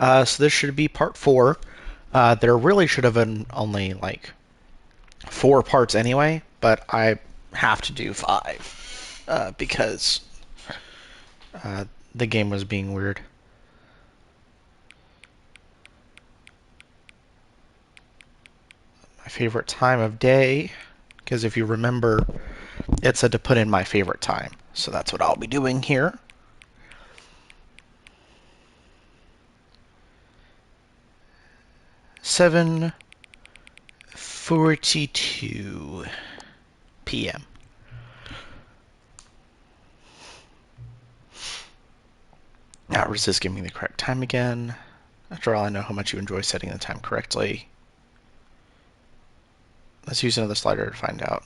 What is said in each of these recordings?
So this should be part 4. There really should have been only like 4 parts anyway, but I have to do 5 because the game was being weird. My favorite time of day, because if you remember, it said to put in my favorite time. So that's what I'll be doing here. $7:42 p.m. Now, resist giving me the correct time again. After all, I know how much you enjoy setting the time correctly. Let's use another slider to find out.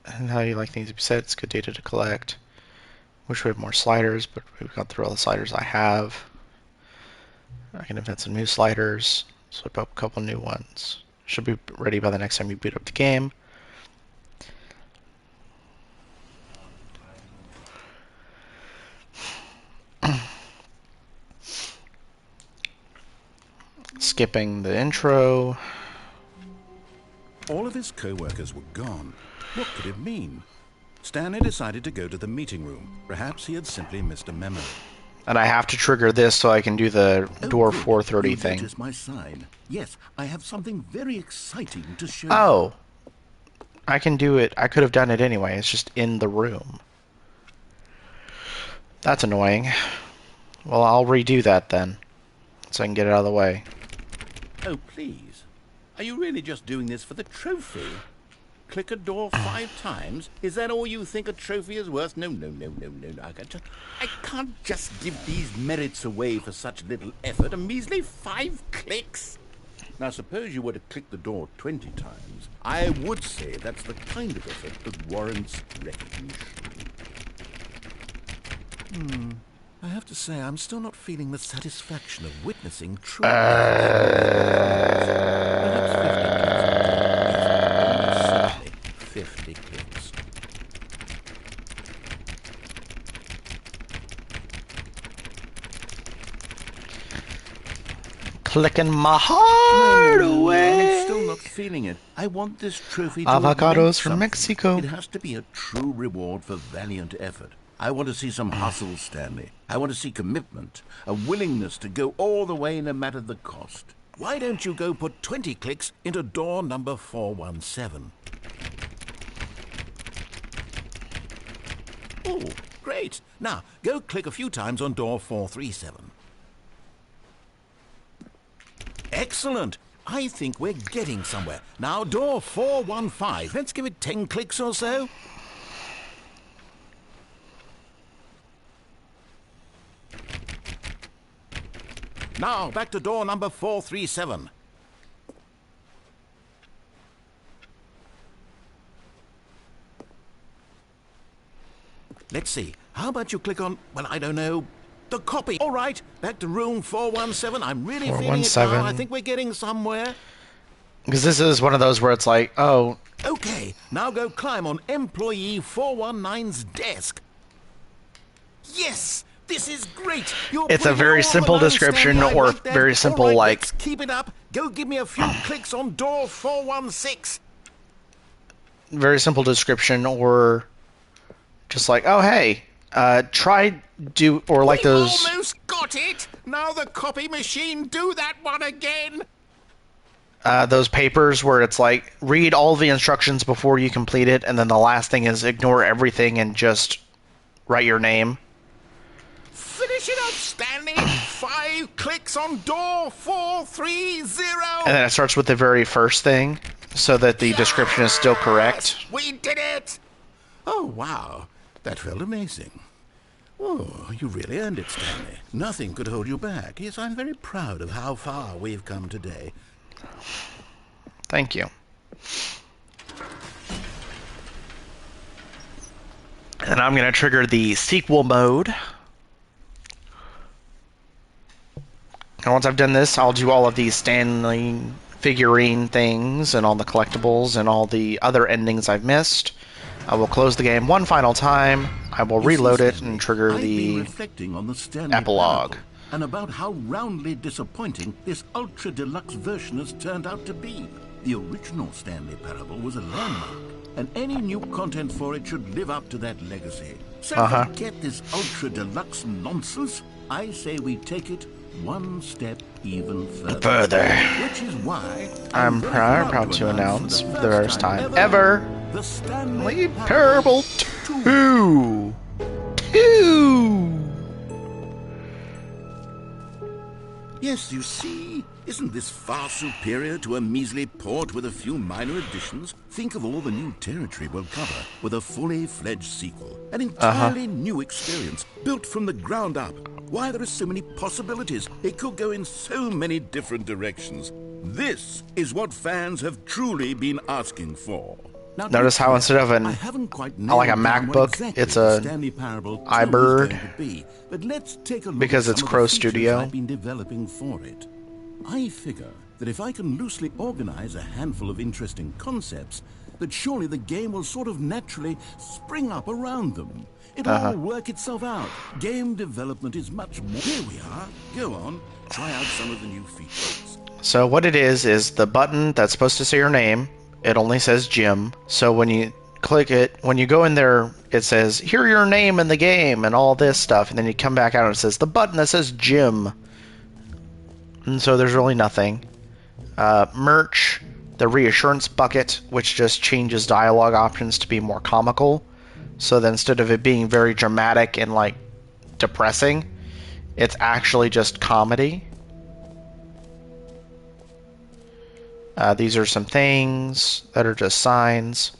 And how you like things to be set. It's good data to collect. Wish we had more sliders, but we've gone through all the sliders I have. I can invent some new sliders, swap up a couple new ones. Should be ready by the next time you boot up the game. Skipping the intro. All of his co-workers were gone. What could it mean? Stanley decided to go to the meeting room. Perhaps he had simply missed a memo. And I have to trigger this so I can do the door good. 430 You thing. noticed my sign. Yes, I have something very exciting to show you. Oh. I can do it. I could have done it anyway. It's just in the room. That's annoying. Well, I'll redo that then, so I can get it out of the way. Oh, please. Are you really just doing this for the trophy? Click a door 5 times? Is that all you think a trophy is worth? No. I can't just give these merits away for such little effort. A measly 5 clicks? Now, suppose you were to click the door 20 times. I would say that's the kind of effort that warrants recognition. I have to say, I'm still not feeling the satisfaction of witnessing true... Perhaps 50 clicks. Clicking my heart away. I'm still not feeling it. I want this trophy to Avocados from Mexico. It has to be a true reward for valiant effort. I want to see some hustle, Stanley. I want to see commitment, a willingness to go all the way no matter the cost. Why don't you go put 20 clicks into door number 417? Oh, great. Now, go click a few times on door 437. Excellent. I think we're getting somewhere. Now, door 415. Let's give it 10 clicks or so. Now, back to door number 437. Let's see. How about you click on, well, I don't know, the copy. All right, back to room 417. I'm really feeling it now. I think we're getting somewhere. Because this is one of those where it's like, oh. Okay, now go climb on employee 419's desk. Yes! This is great. It's a very simple description, or very simple, right, like... Let's keep it up. Go give me a few clicks on door 416. Very simple description, or just like, oh, hey, try do, or like those... almost got it. Now the copy machine, do that one again. Those papers where it's like, read all the instructions before you complete it, and then the last thing is ignore everything and just write your name. Finish it up, Stanley. 5 clicks on door 430. And then it starts with the very first thing, so that the description is still correct. We did it! Oh, wow. That felt amazing. Oh, you really earned it, Stanley. Nothing could hold you back. Yes, I'm very proud of how far we've come today. Thank you. And I'm going to trigger the sequel mode. And once I've done this, I'll do all of these Stanley figurine things and all the collectibles and all the other endings I've missed. I will close the game one final time. I will You see, reload it and Stanley, trigger I've been the reflecting on the Stanley epilogue. Parable and about how roundly disappointing this ultra deluxe version has turned out to be. The original Stanley Parable was a landmark, and any new content for it should live up to that legacy. So forget this ultra deluxe nonsense. I say we take it one step even further. Which is why I'm very proud to announce for the first time ever the Stanley Parable 2. 2. Yes, you see, isn't this far superior to a measly port with a few minor additions? Think of all the new territory we'll cover with a fully fledged sequel. An entirely new experience, built from the ground up. Why, there are so many possibilities. It could go in so many different directions. This is what fans have truly been asking for. Now, Notice how instead of I haven't quite nailed like a down what MacBook, exactly it's the a Stanley Parable 2 iBird, is going to be, but let's take a look because at it's some of Crow the features Studio. I've been developing for it. I figure that if I can loosely organize a handful of interesting concepts, that surely the game will sort of naturally spring up around them. It'll all work itself out. Game development is much more... Here we are. Go on. Try out some of the new features. So what it is the button that's supposed to say your name. It only says Jim. So when you click it, when you go in there, it says, hear your name in the game and all this stuff. And then you come back out and it says, the button that says Jim. And so there's really nothing. Merch, the reassurance bucket, which just changes dialogue options to be more comical. So that instead of it being very dramatic and like depressing, it's actually just comedy. These are some things that are just signs.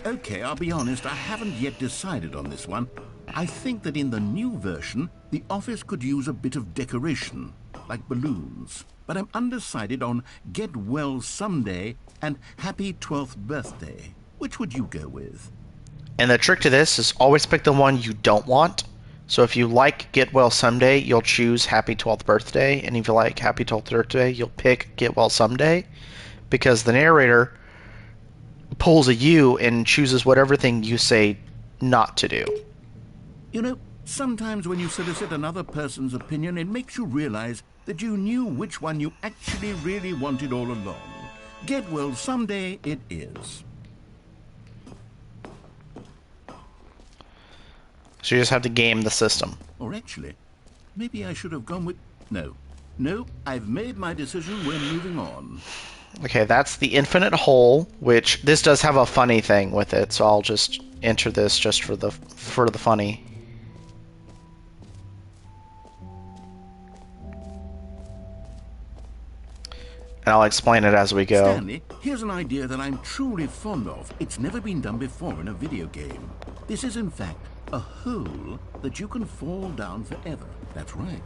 Okay, I'll be honest, I haven't yet decided on this one. I think that in the new version, the office could use a bit of decoration, like balloons. But I'm undecided on Get Well Someday and Happy 12th Birthday. Which would you go with? And the trick to this is always pick the one you don't want. So if you like Get Well Someday, you'll choose Happy 12th Birthday. And if you like Happy 12th Birthday, you'll pick Get Well Someday. Because the narrator pulls a you and chooses whatever thing you say not to do. You know, sometimes when you solicit another person's opinion, it makes you realize that you knew which one you actually really wanted all along. Get Well Someday it is. So you just have to game the system. Or actually, maybe I should have gone with... No, I've made my decision, we're moving on. Okay, that's the infinite hole, which this does have a funny thing with it, so I'll just enter this just for the funny. And I'll explain it as we go. Stanley, here's an idea that I'm truly fond of. It's never been done before in a video game. This is, in fact, a hole that you can fall down forever. That's right.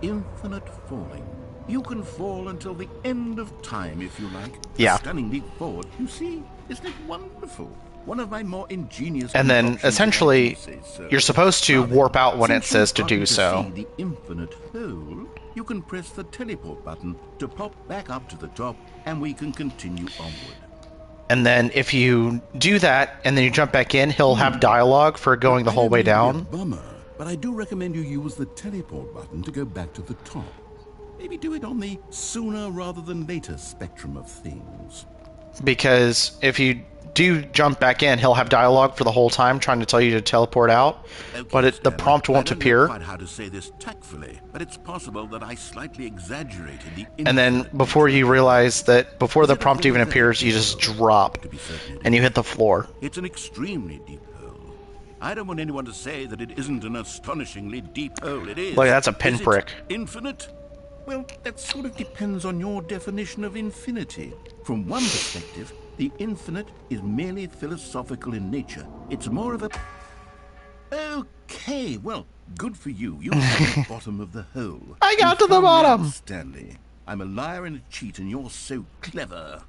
Infinite falling. You can fall until the end of time, if you like. Yeah. A stunning leap forward. You see? Isn't it wonderful? One of my more ingenious... And then, essentially, you're supposed to warp out when it Since says you've to do gotten so. see the infinite hole, you can press the teleport button to pop back up to the top, and we can continue onward. And then if you do that, and then you jump back in, he'll have dialogue for going the whole way down. Bummer, but I do recommend you use the teleport button to go back to the top. Maybe do it on the sooner rather than later spectrum of things. Because if you do jump back in, he'll have dialogue for the whole time trying to tell you to teleport out, Okay, but the Stanley, prompt won't I don't appear. know quite how to say this tactfully, but it's possible that I slightly exaggerated the... And then before you realize that, before the prompt even appears, you just drop and you hit the floor. It's an extremely deep hole. I don't want anyone to say that it isn't an astonishingly deep hole. It is. Look, that's a Is it pinprick. infinite? Well, that sort of depends on your definition of infinity. From one perspective, the infinite is merely philosophical in nature. It's more of a... Okay, well, good for you. You're at the bottom of the hole. I got You to the found me out, bottom. Stanley. I'm a liar and a cheat, and you're so clever.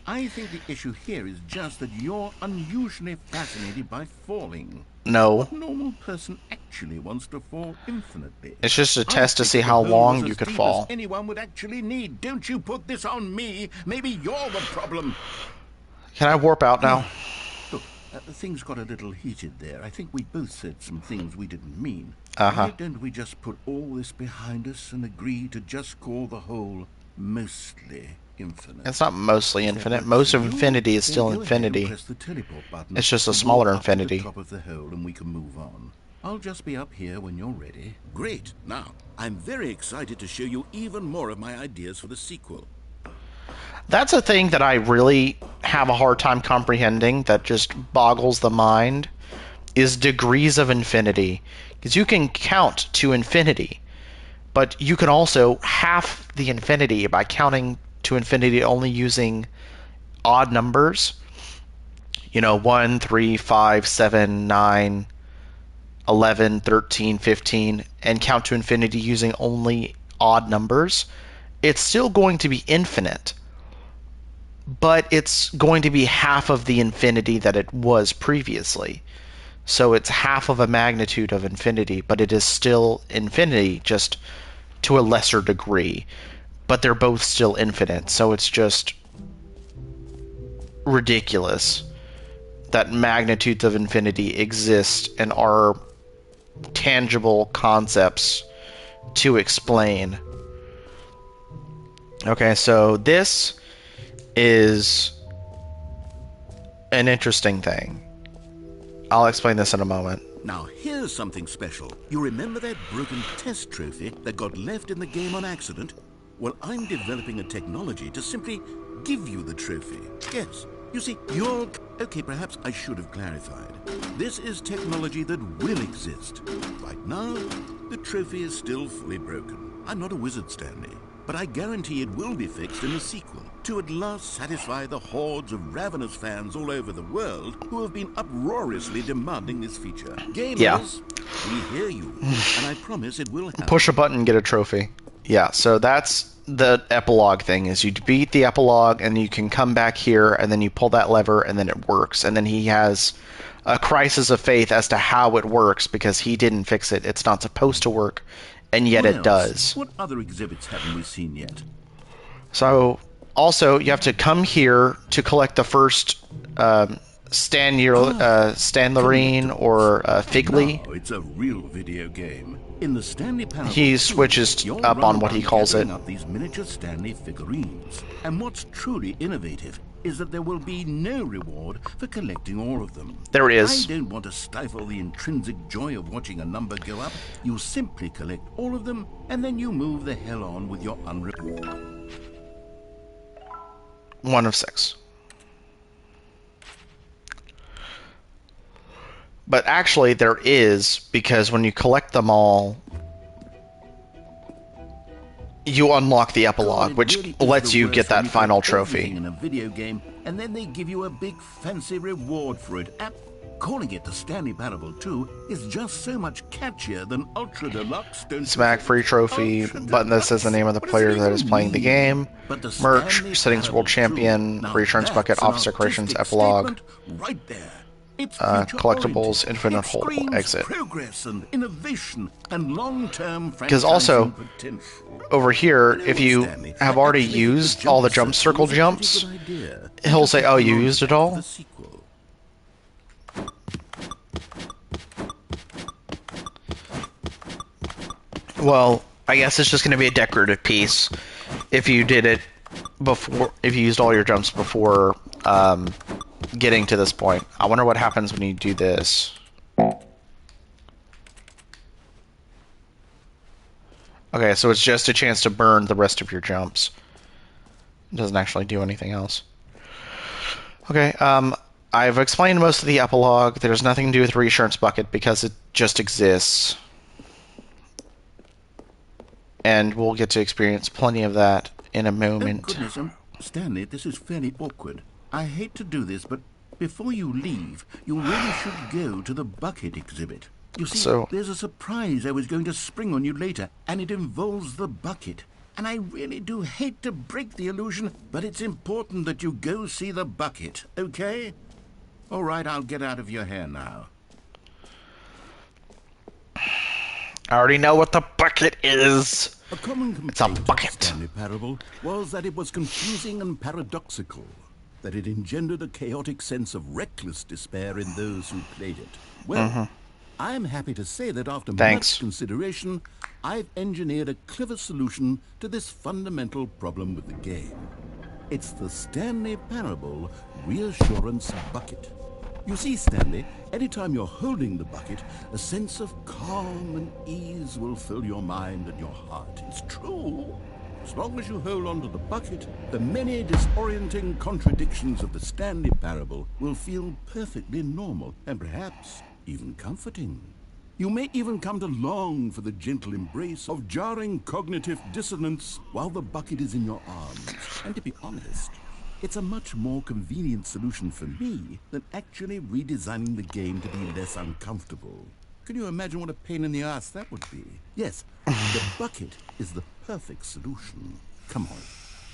I think the issue here is just that you're unusually fascinated by falling. No. What normal person actually wants to fall infinitely? It's just a I test to see figured the how hole was long you as could deep as fall. anyone would actually need. Don't you put this on me. Maybe you're the problem. Can I warp out now? Look, things got a little heated there. I think we both said some things we didn't mean. Uh-huh. Why don't we just put all this behind us and agree to just call the hole mostly infinite? It's not mostly If that infinite. works for Most of you, infinity is then still go ahead and infinity. press the teleport button It's just a to warp smaller up to the infinity. top of the hole and we can move on. I'll just be up here when you're ready. Great. Now, I'm very excited to show you even more of my ideas for the sequel. That's a thing that I really have a hard time comprehending, that just boggles the mind, is degrees of infinity. Because you can count to infinity, but you can also half the infinity by counting to infinity only using odd numbers. 1, 3, 5, 7, 9, 11, 13, 15, and count to infinity using only odd numbers. It's still going to be infinite, but it's going to be half of the infinity that it was previously. So it's half of a magnitude of infinity, but it is still infinity, just to a lesser degree. But they're both still infinite, so it's just ridiculous that magnitudes of infinity exist and are tangible concepts to explain. Okay, so this is an interesting thing. I'll explain this in a moment. Now, here's something special. You remember that broken test trophy that got left in the game on accident? Well, I'm developing a technology to simply give you the trophy. Yes, you see, you're... Okay, perhaps I should have clarified. This is technology that will exist. Right now, the trophy is still fully broken. I'm not a wizard, Stanley, but I guarantee it will be fixed in the sequel to at last satisfy the hordes of ravenous fans all over the world who have been uproariously demanding this feature. Yeah. Gamers, we hear you, and I promise it will happen. Push a button, get a trophy. Yeah, so that's the epilogue thing, is you beat the epilogue and you can come back here and then you pull that lever and then it works. And then he has a crisis of faith as to how it works because he didn't fix it. It's not supposed to work, and yet What it else? does. What other exhibits haven't we seen yet? So also you have to come here to collect the first Stanlerine or Figley. Now it's a real video game. In the Stanley Parable He 2, switches you're up on running what he around calls it. gathering up these miniature Stanley figurines. And what's truly innovative is that there will be no reward for collecting all of them. There is. I don't want to stifle the intrinsic joy of watching a number go up. You simply collect all of them, and then you move the hell on with your unrewarded. 1 of 6. But actually there is, because when you collect them all, you unlock the epilogue, which really lets you get that final collect trophy. everything in a video game, and then they give you a big fancy reward for it. Calling it the Stanley Parable 2 is just so much catchier than Ultra Deluxe. Smack free trophy, button that says the name of the player that is playing the game. Merch, settings world champion, reassurance bucket, office decorations, epilogue. Right there. It's collectibles, infinite hole, exit. Progress and innovation and long-term Because also, potential. over here, if you have already used all the jump circle jumps, he'll say, oh, you used it all? Well, I guess it's just going to be a decorative piece if you did it before, if you used all your jumps before getting to this point. I wonder what happens when you do this. Okay, so it's just a chance to burn the rest of your jumps. It doesn't actually do anything else. Okay, I've explained most of the epilogue. There's nothing to do with reassurance bucket because it just exists. And we'll get to experience plenty of that in a moment. Oh, goodness, Stanley, this is fairly awkward. I hate to do this, but before you leave, you really should go to the bucket exhibit. You see, there's a surprise I was going to spring on you later, and it involves the bucket. And I really do hate to break the illusion, but it's important that you go see the bucket, okay? All right, I'll get out of your hair now. I already know what the bucket is. A common It's a complaint of the bucket. Stanley Parable was that it was confusing and paradoxical, that it engendered a chaotic sense of reckless despair in those who played it. Well, I'm happy to say that after much Thanks. consideration, I've engineered a clever solution to this fundamental problem with the game. It's the Stanley Parable Reassurance Bucket. You see, Stanley, anytime you're holding the bucket, a sense of calm and ease will fill your mind and your heart. It's true. As long as you hold on to the bucket, the many disorienting contradictions of the Stanley Parable will feel perfectly normal and perhaps even comforting. You may even come to long for the gentle embrace of jarring cognitive dissonance while the bucket is in your arms. And to be honest, it's a much more convenient solution for me than actually redesigning the game to be less uncomfortable. Can you imagine what a pain in the ass that would be? Yes, the bucket is the perfect solution. Come on,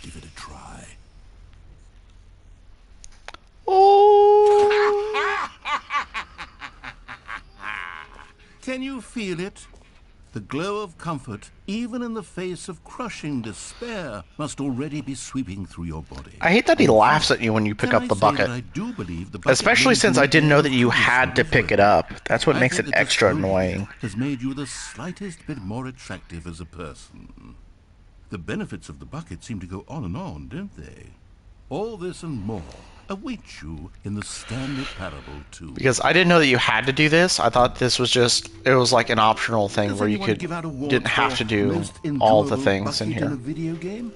give it a try. Oh. Can you feel it? The glow of comfort, even in the face of crushing despair, must already be sweeping through your body. I hate that he laughs at you when you pick Can up I the say bucket. that I do believe the bucket Especially brings since you I an didn't air know of that you peace had and to pick it liberation. up. That's what I makes think it that extra just holding it annoying. has made you the slightest bit more attractive as a person. The benefits of the bucket seem to go on, don't they? All this and more await you in the Stanley Parable too. Because I didn't know that you had to do this. I thought this was just, it was like an optional thing Does where you anyone give out didn't awards have for to do most all the enjoyable things in bucket in a here. video game?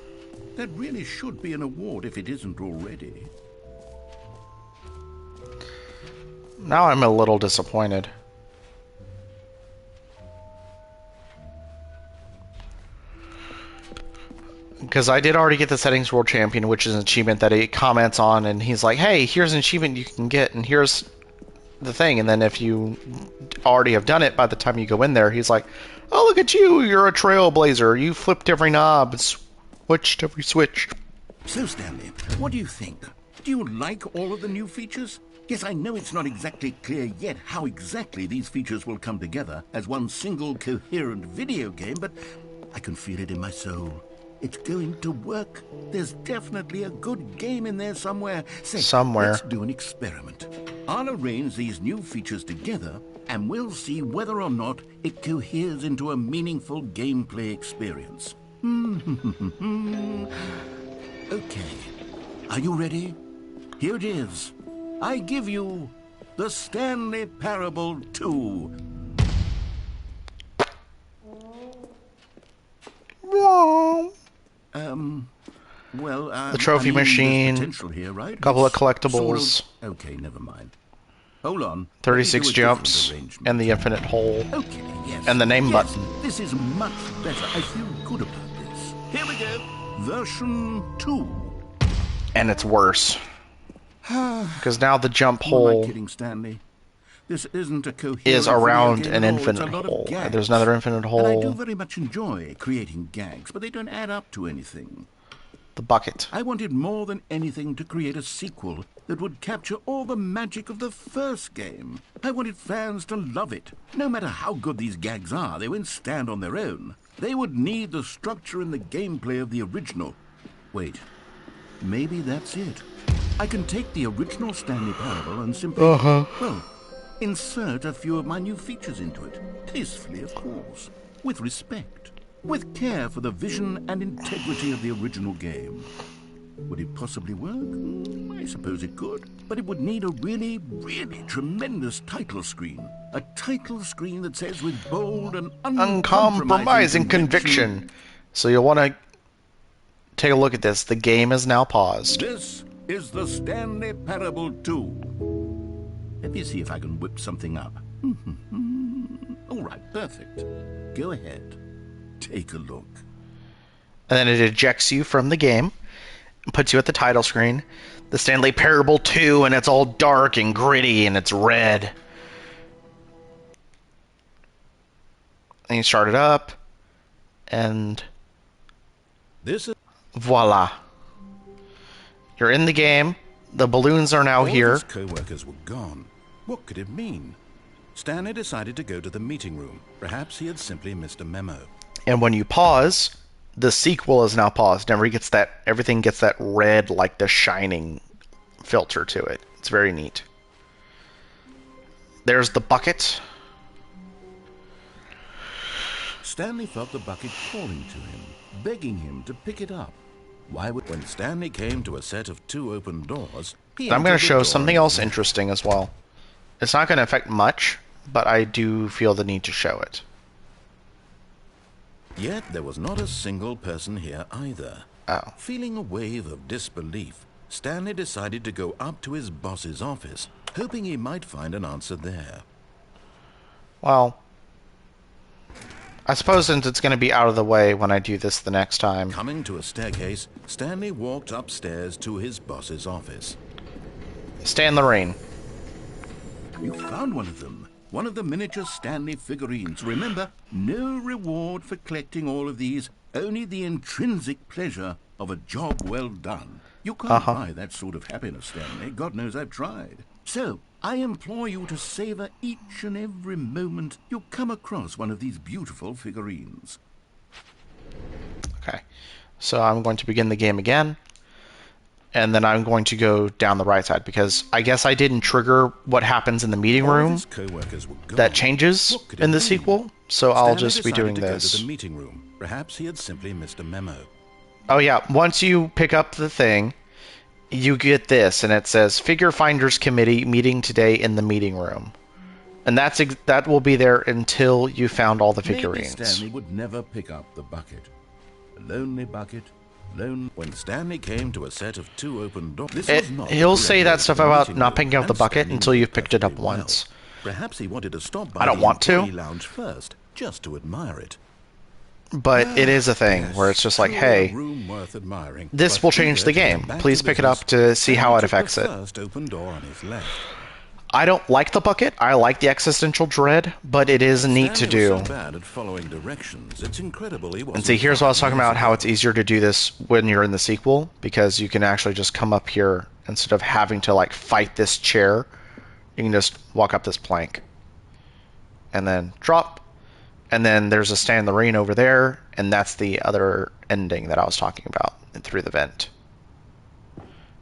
That really should be an award if it isn't already. Now I'm a little disappointed. Because I did already get the Settings World Champion, which is an achievement that he comments on, and he's like, hey, here's an achievement you can get, and here's the thing. And then if you already have done it by the time you go in there, he's like, oh, look at you, you're a trailblazer. You flipped every knob and switched every switch. So, Stanley, what do you think? Do you like all of the new features? Yes, I know it's not exactly clear yet how exactly these features will come together as one single coherent video game, but I can feel it in my soul. It's going to work. There's definitely a good game in there somewhere. Say, Somewhere. let's do an experiment. I'll arrange these new features together, and we'll see whether or not it coheres into a meaningful gameplay experience. Okay. Are you ready? Here it is. I give you the Stanley Parable 2. Well, The trophy machine, there's potential here, right? a couple of It's collectibles, sort of... Okay, never mind. Hold on. Let me 36 do a different jumps, arrangement. and the infinite hole, Okay, yes. and the name Yes, button. this is much better. I feel good about this. Here we go. Version 2. And it's worse. Because now the jump Who am I hole kidding, Stanley? This isn't a coherent is video around game an at all. It's a infinite lot of hole. gags. There's another infinite And I do hole. very much enjoy creating gags, but they don't add up to anything. The bucket. I wanted more than anything to create a sequel that would capture all the magic of the first game. I wanted fans to love it. No matter how good these gags are, they won't stand on their own. They would need the structure and the gameplay of the original. Wait, maybe that's it. I can take the original Stanley Parable and simply, well, insert a few of my new features into it. Tastefully, of course. With respect. With care for the vision and integrity of the original game. Would it possibly work? I suppose it could. But it would need a really, really tremendous title screen. A title screen that says with bold and Uncompromising conviction. So you'll want to take a look at this. The game is now paused. This is the Stanley Parable 2. Let me see if I can whip something up. All right, perfect. Go ahead. Take a look. And then it ejects you from the game and puts you at the title screen. The Stanley Parable 2, and it's all dark and gritty and it's red. And you start it up, and This is voila. You're in the game. The balloons are now all here. his co-workers were gone. What could it mean? Stanley decided to go to the meeting room. Perhaps he had simply missed a memo. And when you pause, the sequel is now paused. Everything gets that red, like the shining filter to it. It's very neat. There's the bucket. Stanley felt the bucket calling to him, begging him to pick it up. When Stanley came to a set of 2 open doors, I'm going to show something else interesting as well. It's not going to affect much, but I do feel the need to show it. Yet there was not a single person here either. Oh. Feeling a wave of disbelief, Stanley decided to go up to his boss's office, hoping he might find an answer there. Well, I suppose since it's going to be out of the way when I do this the next time. Coming to a staircase, Stanley walked upstairs to his boss's office. Stanley. You found one of them. One of the miniature Stanley figurines. Remember, no reward for collecting all of these, only the intrinsic pleasure of a job well done. You can't buy that sort of happiness, Stanley. God knows I've tried. So, I implore you to savor each and every moment you come across one of these beautiful figurines. Okay. So I'm going to begin the game again. And then I'm going to go down the right side because I guess I didn't trigger what happens in the meeting room that changes in the sequel. So I'll just be doing this. To the meeting room. Perhaps he had simply missed a memo. Oh yeah, once you pick up the thing, you get this, and it says Figure Finders Committee meeting today in the meeting room. And that will be there until you found all the figurines. Maybe Stanley would never pick up the bucket. A lonely bucket. When Stanley came to a set of 2 open doors, he'll say that stuff about not picking up the bucket until you've picked it up once. Perhaps he wanted to stop by I don't want to. Lounge first, just to admire it. But it is a thing where it's just like, hey, this will change the game. Please pick it up to see how it affects it. I don't like the bucket. I like the existential dread, but it is neat to do. And see, here's what I was talking about, how it's easier to do this when you're in the sequel, because you can actually just come up here instead of having to like fight this chair. You can just walk up this plank and then drop. And then there's a stand in the rain over there, and that's the other ending that I was talking about through the vent.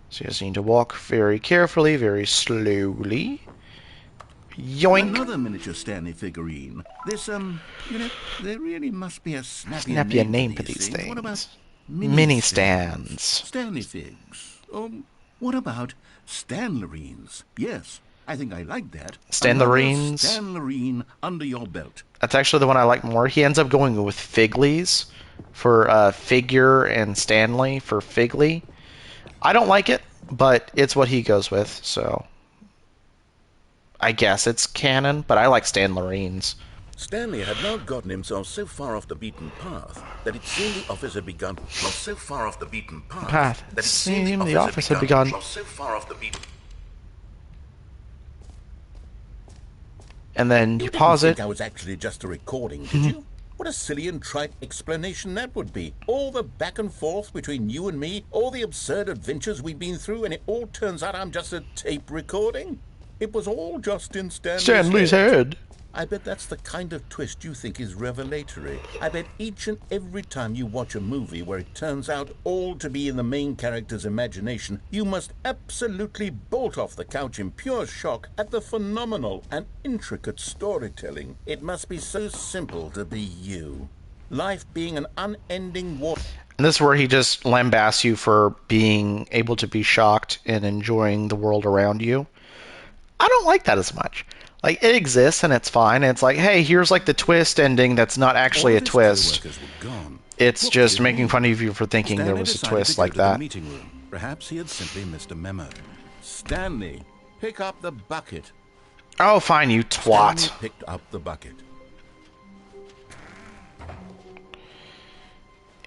So you just need to walk very carefully, very slowly. Yoink! Another miniature Stanley figurine. This, there really must be a snappier name for these things. What about mini stands? Stanley figs. What about Stanlerines? Yes, I think I like that. Stanlerines? Stanlerine under your belt. That's actually the one I like more. He ends up going with Figlies for Figure and Stanley for Figly. I don't like it, but it's what he goes with, so I guess it's canon, but I like Stanlerines. Stanley had now gotten himself so far off the beaten path that it seemed the office had begun. And then you pause it. I was actually just a recording, did you? What a silly and trite explanation that would be. All the back and forth between you and me, all the absurd adventures we've been through, and it all turns out I'm just a tape recording? It was all just in Stanley's head. I bet that's the kind of twist you think is revelatory. I bet each and every time you watch a movie where it turns out all to be in the main character's imagination, you must absolutely bolt off the couch in pure shock at the phenomenal and intricate storytelling. It must be so simple to be you. Life being an unending war. And this is where he just lambasts you for being able to be shocked and enjoying the world around you. I don't like that as much. Like, it exists and it's fine. And it's like, hey, here's like the twist ending that's not actually a twist. It's just making fun of you for thinking there was a twist like that. Perhaps he had simply missed a memo. Stanley, pick up the bucket. Oh, fine, you twat. Stanley picked up the bucket.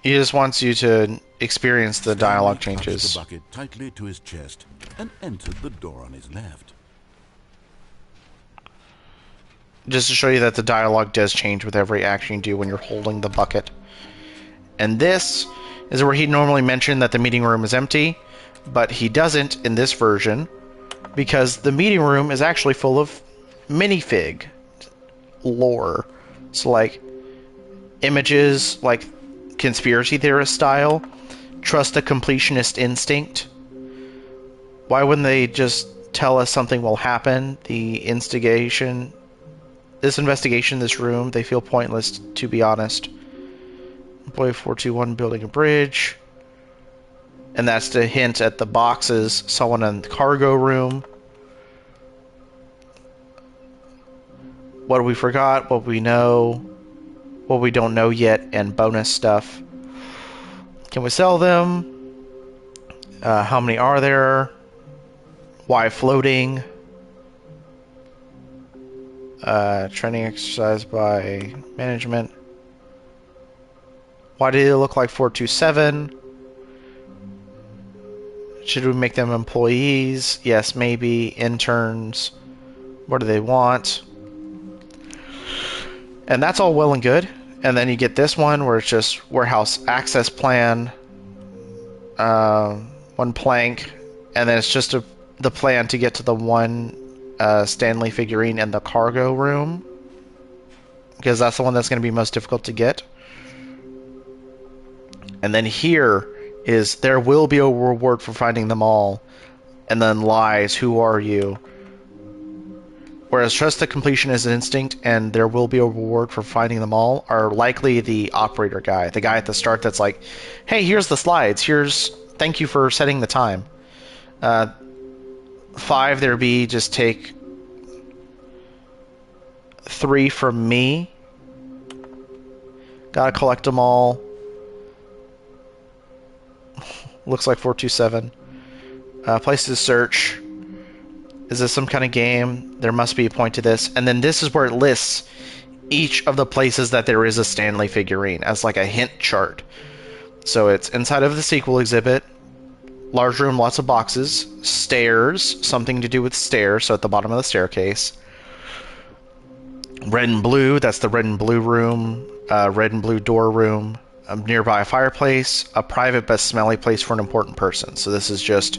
He just wants you to experience the dialogue changes. The bucket tightly to his chest and entered the door on his left. Just to show you that the dialogue does change with every action you do when you're holding the bucket. And this is where he'd normally mention that the meeting room is empty, but he doesn't in this version, because the meeting room is actually full of minifig lore. So like images, like conspiracy theorist style. Trust a completionist instinct. Why wouldn't they just tell us something will happen? The instigation, this investigation, this room, they feel pointless, to be honest. Employee 421 building a bridge. And that's to hint at the boxes, someone in the cargo room. What we forgot, what we know, what we don't know yet, and bonus stuff. Can we sell them? How many are there? Why floating? Training exercise by management. Why do they look like 427? Should we make them employees? Yes, maybe. Interns. What do they want? And that's all well and good. And then you get this one where it's just warehouse access plan, one plank, and then it's just the plan to get to the one Stanley figurine in the cargo room, because that's the one that's going to be most difficult to get. And then here is there will be a reward for finding them all, and then lies, who are you? Whereas trust the completionist instinct and there will be a reward for finding them all are likely the operator guy, the guy at the start that's like, hey, here's the slides, thank you for setting the time. 5 there be, just take 3 from me. Gotta collect them all. Looks like 427. Place to search. Is this some kind of game? There must be a point to this. And then this is where it lists each of the places that there is a Stanley figurine as like a hint chart. So it's inside of the sequel exhibit, large room, lots of boxes, stairs, something to do with stairs, so at the bottom of the staircase. Red and blue, that's the red and blue room, red and blue door room, nearby a fireplace, a private but smelly place for an important person. So this is just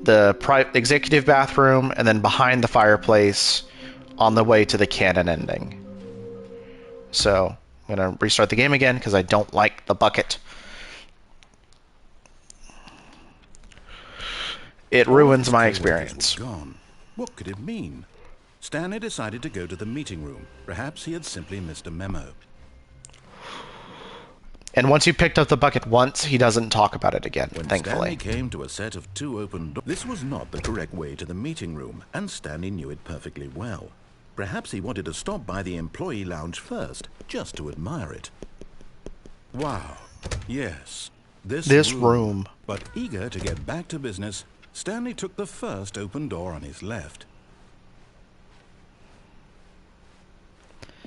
the executive bathroom, and then behind the fireplace on the way to the canon ending. So I'm going to restart the game again because I don't like the bucket. It ruins my experience. Gone. What could it mean? Stanley decided to go to the meeting room. Perhaps he had simply missed a memo. And once you picked up the bucket once, he doesn't talk about it again, When thankfully. Stanley came to a set of 2 open doors, this was not the correct way to the meeting room, and Stanley knew it perfectly well. Perhaps he wanted to stop by the employee lounge first, just to admire it. Wow. Yes. This room. But eager to get back to business, Stanley took the first open door on his left.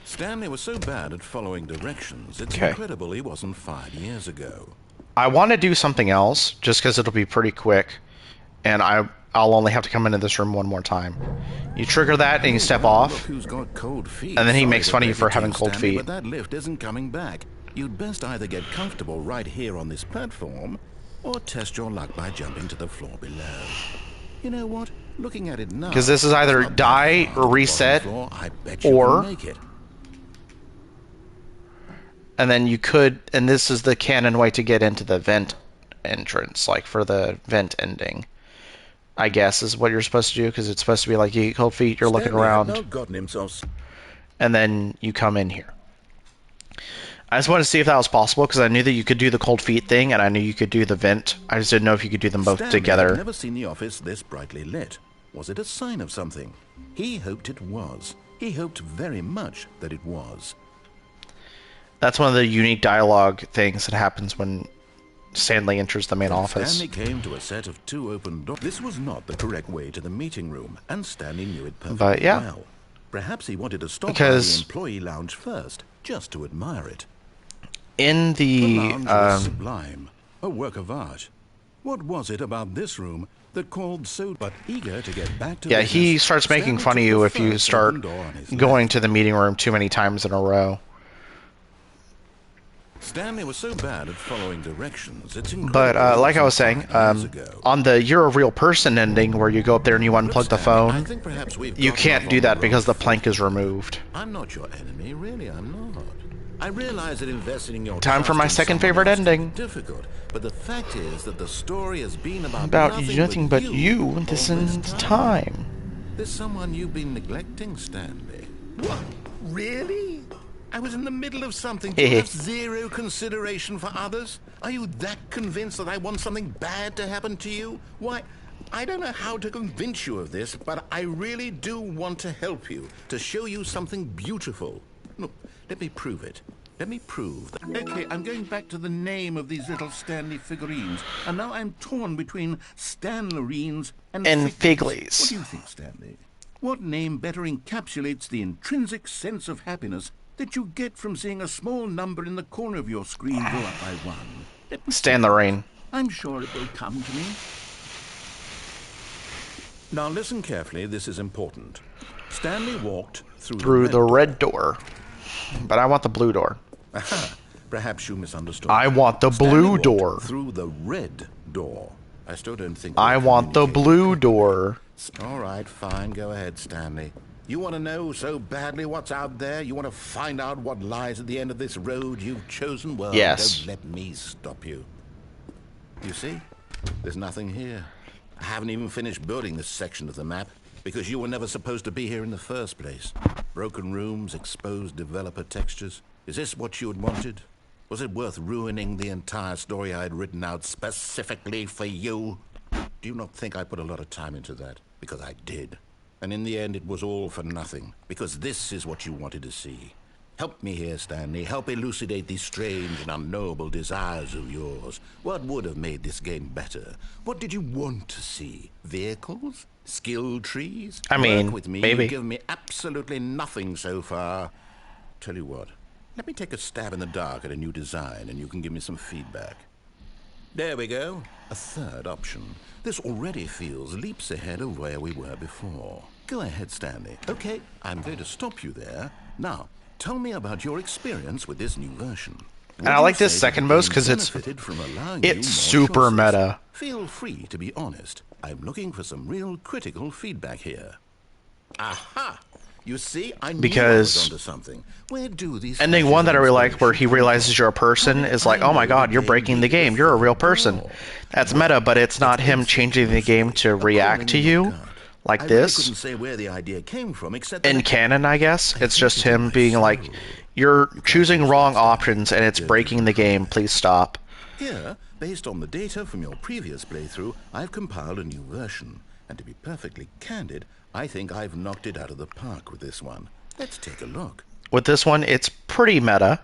Stanley was so bad at following directions, it's incredible he wasn't fired years ago. I want to do something else, just because it'll be pretty quick, and I'll only have to come into this room one more time. You trigger that, and you step off, Look who's got cold feet. and then he Sorry makes to fun of you break for it to having you, cold Stanley, feet. But that lift isn't coming back. You'd best either get comfortable right here on this platform, or test your luck by jumping to the floor below. You know what? Looking at it now, Because this is either it's not die that far or to the reset, bottom floor. I bet you or can make it. and then you could, and this is the canon way to get into the vent entrance, like for the vent ending, I guess is what you're supposed to do, because it's supposed to be like you get cold feet, you're looking Stanley had around, not gotten himself, and then you come in here. I just wanted to see if that was possible, because I knew that you could do the cold feet thing, and I knew you could do the vent. I just didn't know if you could do them both Stanley together. had never seen the office this brightly lit. Was it a sign of something? He hoped it was. He hoped very much that it was. That's one of the unique dialogue things that happens when Stanley enters the main office. Stanley came to a set of 2 open doors. This was not the correct way to the meeting room, and Stanley knew it perfectly But yeah, well. Perhaps he wanted to stop by because the employee lounge first, just to admire it. in The the lounge was sublime, a work of art. What was it about this room that called so but eager to get back to business, he starts making Stanley fun of took you the if you first start open door on his going left. to the meeting room too many times in a row. Stanley was so bad at following directions, it's But incredible it like I wasn't was saying, 5 years ago. on the "You're a Real Person" ending, where you go up there and you Look, unplug the Stanley, I phone, think perhaps we've you gotten can't off do on the that wrong because the foot plank is here. removed. I'm not your enemy, really, I'm not. I realize that investing your Time for trust my in second someone favorite else can be ending. difficult, but the fact is that the story has been about About nothing nothing but you all this this time. time. There's someone you've been neglecting, Stanley. What? Really? I was in the middle of something. Do you have zero consideration for others? Are you that convinced that I want something bad to happen to you? Why, I don't know how to convince you of this, but I really do want to help you, to show you something beautiful. Look, let me prove it. Let me prove that. Okay, I'm going back to the name of these little Stanley figurines, and now I'm torn between Stanlerines and And Figlies. What Figlies. do you think, Stanley? What name better encapsulates the intrinsic sense of happiness that you get from seeing a small number in the corner of your screen go up by one? Let me Stand the think. rain. I'm sure it will come to me. Now listen carefully, this is important. Stanley walked through the Through the red door. red door. But I want the blue door. Aha, perhaps you misunderstood. I want the Stanley blue walked door. through the red door. I still don't think I we're want the communicating blue properly. door. All right, fine. Go ahead, Stanley. You want to know so badly what's out there? You want to find out what lies at the end of this road you've chosen? Well, Yes. don't let me stop you. You see? There's nothing here. I haven't even finished building this section of the map because you were never supposed to be here in the first place. Broken rooms, exposed developer textures. Is this what you had wanted? Was it worth ruining the entire story I had written out specifically for you? Do you not think I put a lot of time into that? Because I did. And in the end, it was all for nothing. Because this is what you wanted to see. Help me here, Stanley. Help elucidate these strange and unknowable desires of yours. What would have made this game better? What did you want to see? Vehicles? Skill trees? I mean, Work with me. maybe. You've given me absolutely nothing so far. Tell you what. Let me take a stab in the dark at a new design, and you can give me some feedback. There we go. A third option. This already feels leaps ahead of where we were before. Go ahead, Stanley. Okay, I'm going to stop you there. Now, tell me about your experience with this new version. And I like this second most because it's super meta. Feel free to be honest. I'm looking for some real critical feedback here. Aha! You see, I knew I was onto something. Where do these Ending one that I really like, where he realizes you're a person, is like, oh my god, you're breaking the game. You're a real person. That's meta, but it's not him changing the game to react to you like this. Couldn't say where the idea came from, except In canon, I guess, it's just him being like, you're choosing wrong options and it's breaking the game. Please stop. Here, based on the data from your previous playthrough, I've compiled a new version. And to be perfectly candid, I think I've knocked it out of the park with this one. Let's take a look. With this one, it's pretty meta.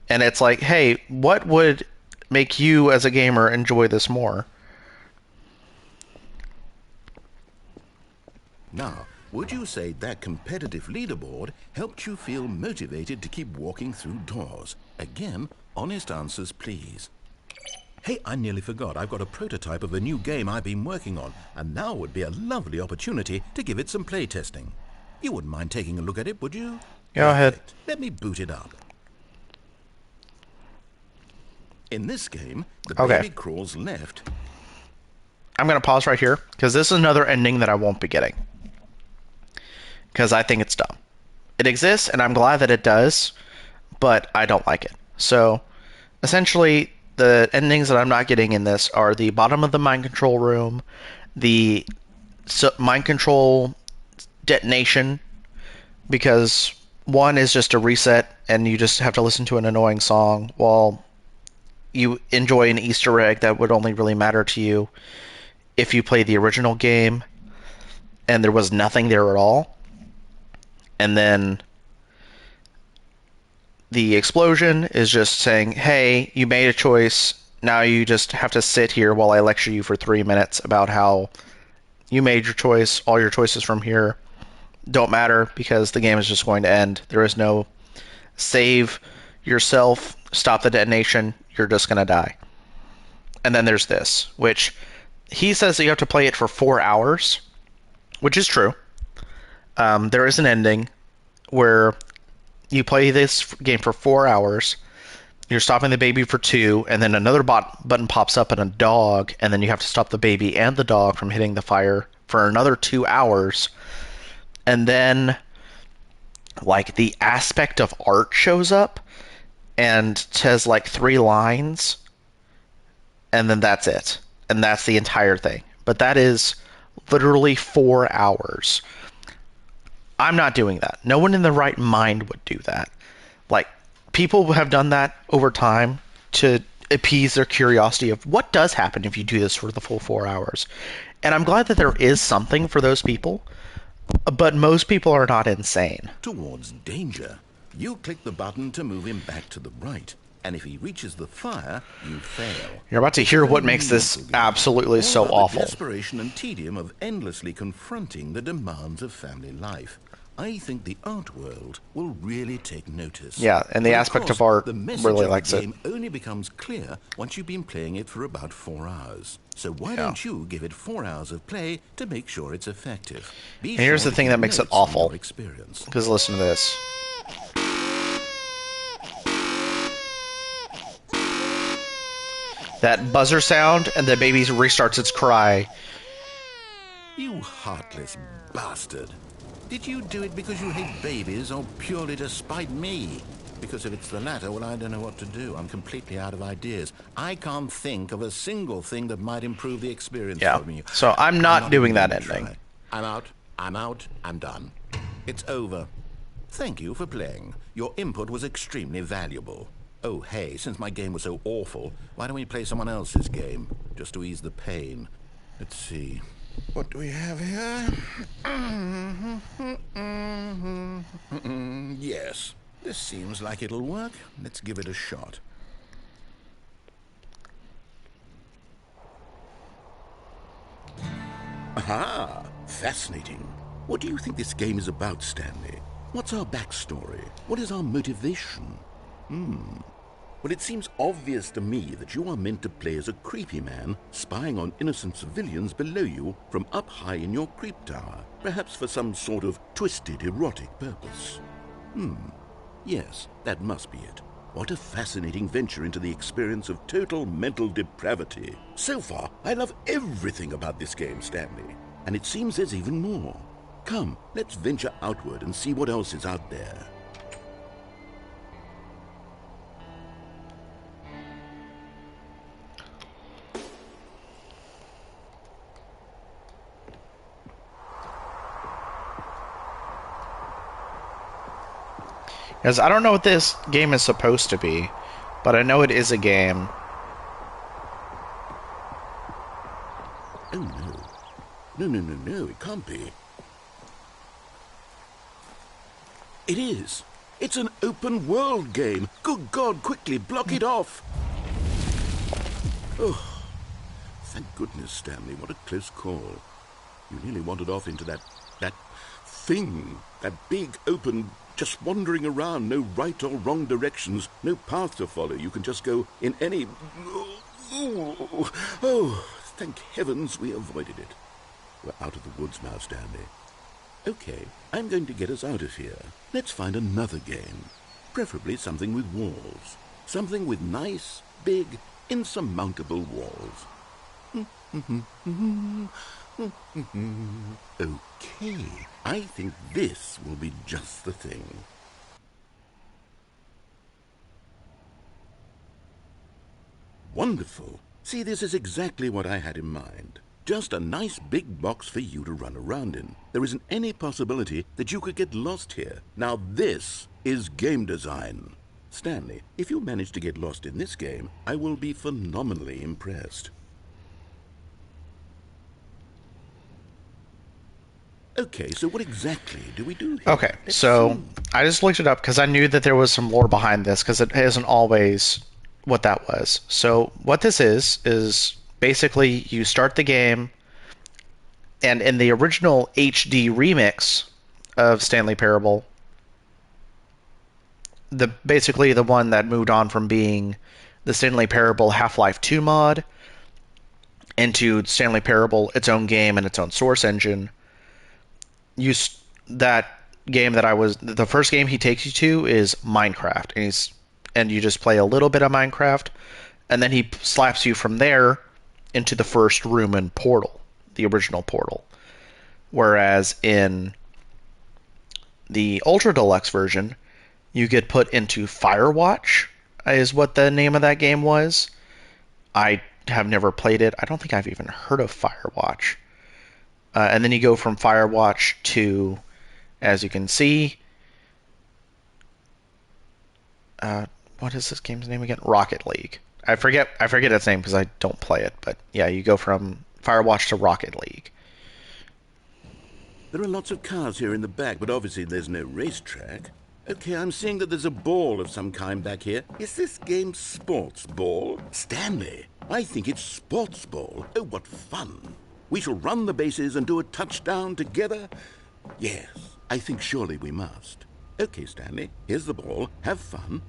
And it's like, hey, what would make you as a gamer enjoy this more? Now, would you say that competitive leaderboard helped you feel motivated to keep walking through doors? Again, honest answers, please. Hey, I nearly forgot. I've got a prototype of a new game I've been working on, and now would be a lovely opportunity to give it some playtesting. You wouldn't mind taking a look at it, would you? Go ahead. Let me boot it up. In this game, the baby crawls left. I'm going to pause right here, because this is another ending that I won't be getting. Because I think it's dumb. It exists, and I'm glad that it does, but I don't like it. So, essentially, the endings that I'm not getting in this are the bottom of the mind control room, the mind control detonation, because one is just a reset and you just have to listen to an annoying song while you enjoy an Easter egg that would only really matter to you if you play the original game and there was nothing there at all. And then the explosion is just saying, hey, you made a choice. Now you just have to sit here while I lecture you for 3 minutes about how you made your choice. All your choices from here don't matter because the game is just going to end. There is no save yourself, stop the detonation. You're just going to die. And then there's this, which he says that you have to play it for 4 hours, which is true. There is an ending where you play this game for 4 hours, you're stopping the baby for 2, and then another button pops up and a dog, and then you have to stop the baby and the dog from hitting the fire for another 2 hours. And then, like, the aspect of art shows up and says, like, 3 lines, and then that's it. And that's the entire thing. But that is literally 4 hours. I'm not doing that. No one in the right mind would do that. Like, people have done that over time to appease their curiosity of what does happen if you do this for the full 4 hours. And I'm glad that there is something for those people, but most people are not insane. Towards danger. You click the button to move him back to the right, and if he reaches the fire, you fail. You're about to hear what makes this absolutely so awful. The desperation and tedium of endlessly confronting the demands of family life. I think the art world will really take notice. Yeah, and the aspect of art really likes it. The game only becomes clear once you've been playing it for about 4 hours. So why don't you give it 4 hours of play to make sure it's effective? And here's the thing that makes it awful. Because listen to this. That buzzer sound, and the baby restarts its cry. You heartless bastard. Did you do it because you hate babies or purely to spite me? Because if it's the latter, well, I don't know what to do. I'm completely out of ideas. I can't think of a single thing that might improve the experience for me. So I'm not doing that ending. I'm out. I'm done. It's over. Thank you for playing. Your input was extremely valuable. Oh, hey, since my game was so awful, why don't we play someone else's game? Just to ease the pain. Let's see. What do we have here? Yes, this seems like it'll work. Let's give it a shot. Aha! Fascinating. What do you think this game is about, Stanley? What's our backstory? What is our motivation? Well, it seems obvious to me that you are meant to play as a creepy man spying on innocent civilians below you from up high in your creep tower, perhaps for some sort of twisted erotic purpose. Yes, that must be it. What a fascinating venture into the experience of total mental depravity. So far, I love everything about this game, Stanley. And it seems there's even more. Come, let's venture outward and see what else is out there. Because I don't know what this game is supposed to be, but I know it is a game. Oh, no. No, it can't be. It is. It's an open world game. Good God, quickly, block it off. Oh, thank goodness, Stanley. What a close call. You nearly wandered off into that thing. That big, open, just wandering around. No right or wrong directions. No path to follow. You can just go in any... Oh, thank heavens we avoided it. We're out of the woods now, Stanley. Okay, I'm going to get us out of here. Let's find another game. Preferably something with walls. Something with nice, big, insurmountable walls. Okay, I think this will be just the thing. Wonderful. See, this is exactly what I had in mind. Just a nice big box for you to run around in. There isn't any possibility that you could get lost here. Now this is game design. Stanley, if you manage to get lost in this game, I will be phenomenally impressed. Okay, so what exactly do we do here? Okay, so I just looked it up because I knew that there was some lore behind this because it isn't always what that was. So what this is basically you start the game, and in the original HD remix of Stanley Parable, basically the one that moved on from being the Stanley Parable Half-Life 2 mod into Stanley Parable, its own game and its own source engine. That game that the first game he takes you to is Minecraft, and he's and you just play a little bit of Minecraft, and then he slaps you from there into the first room in Portal, the original Portal. Whereas in the Ultra Deluxe version, you get put into Firewatch, is what the name of that game was. I have never played it. I don't think I've even heard of Firewatch. And then you go from Firewatch to, as you can see, uh, what is this game's name again? Rocket League. I forget its name because I don't play it. But yeah, you go from Firewatch to Rocket League. There are lots of cars here in the back, but obviously there's no racetrack. Okay, I'm seeing that there's a ball of some kind back here. Is this game sports ball? Stanley, I think it's sports ball. Oh, what fun. We shall run the bases and do a touchdown together. Yes, I think surely we must. Okay, Stanley, here's the ball. Have fun.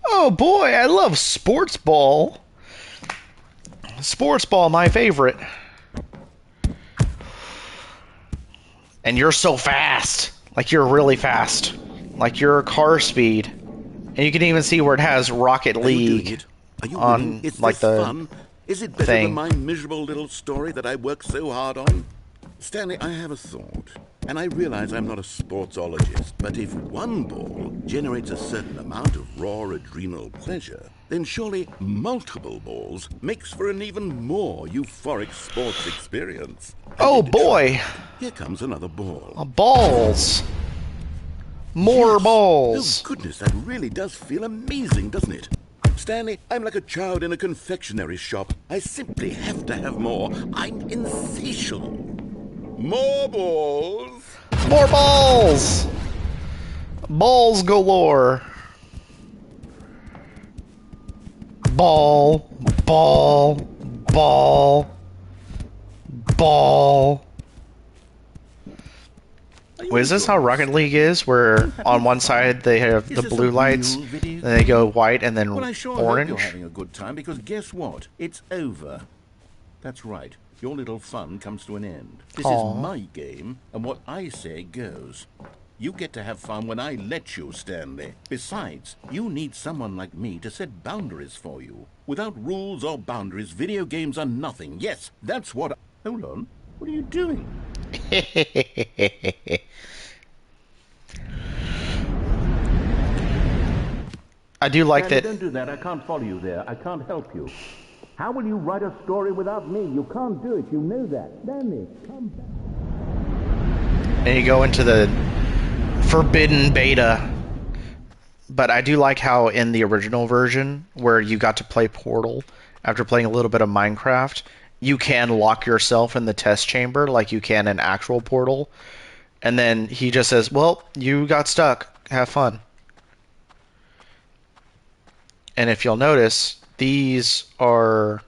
Oh boy, I love sports ball. Sports ball, my favorite. And you're so fast. Like you're really fast. Like your car speed. And you can even see where it has Rocket Are you doing League it? Are you on winning? Is like this the fun? Is it better than thing. my miserable little story that I worked so hard on? Stanley, I have a thought. And I realize I'm not a sportsologist, but if one ball generates a certain amount of raw adrenal pleasure, then surely multiple balls makes for an even more euphoric sports experience. Oh boy, Here comes another ball. balls. More Yes. balls. Oh, goodness, that really does feel amazing, doesn't it? Stanley, I'm like a child in a confectionery shop. I simply have to have more. I'm insatiable. More balls. More balls. Balls galore. Ball, ball, ball, ball. Wait, is this how Rocket League is? Where on one side they have the blue lights, and they go white and then Well, I sure hope you're orange? having a good time, because guess what? It's over. That's right. Your little fun comes to an end. This Aw. is my game, and what I say goes. You get to have fun when I let you, Stanley. Besides, you need someone like me to set boundaries for you. Without rules or boundaries, video games are nothing. Yes, that's what. Hold on. What are you doing? I do like Stanley, that. don't do that. I can't follow you there. I can't help you. How will you write a story without me? You can't do it. You know that. Stanley, come back. And you go into the forbidden beta. But I do like how in the original version, where you got to play Portal after playing a little bit of Minecraft, you can lock yourself in the test chamber like you can in actual Portal. And then he just says, well, you got stuck. Have fun. And if you'll notice, these are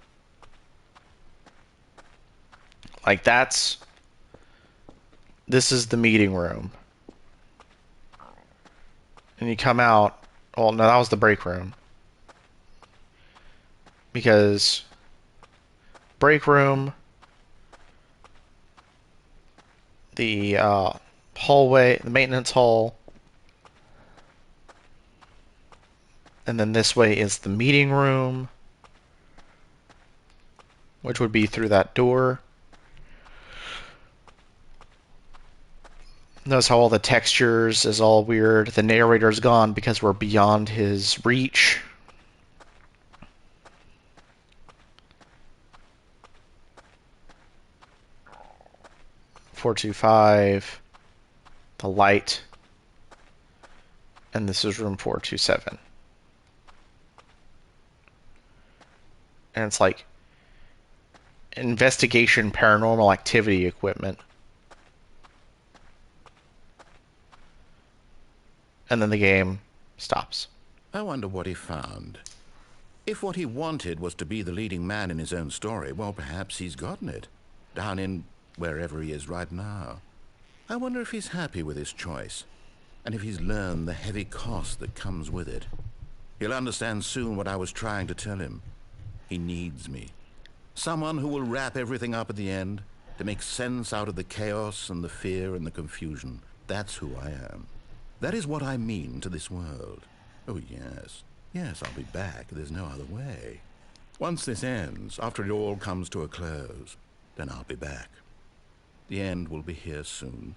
like this is the meeting room. And you come out, well, no, that was the break room. Because break room, the hallway, the maintenance hall, and then this way is the meeting room, which would be through that door. Notice how all the textures is all weird. The narrator's gone because we're beyond his reach. .425, the light, and this is room 427. And it's like investigation paranormal activity equipment. And then the game stops. I wonder what he found. If what he wanted was to be the leading man in his own story, well, perhaps he's gotten it. Down in wherever he is right now. I wonder if he's happy with his choice, and if he's learned the heavy cost that comes with it. He'll understand soon what I was trying to tell him. He needs me. Someone who will wrap everything up at the end, to make sense out of the chaos and the fear and the confusion. That's who I am. That is what I mean to this world. Oh, yes. Yes, I'll be back. There's no other way. Once this ends, after it all comes to a close, then I'll be back. The end will be here soon.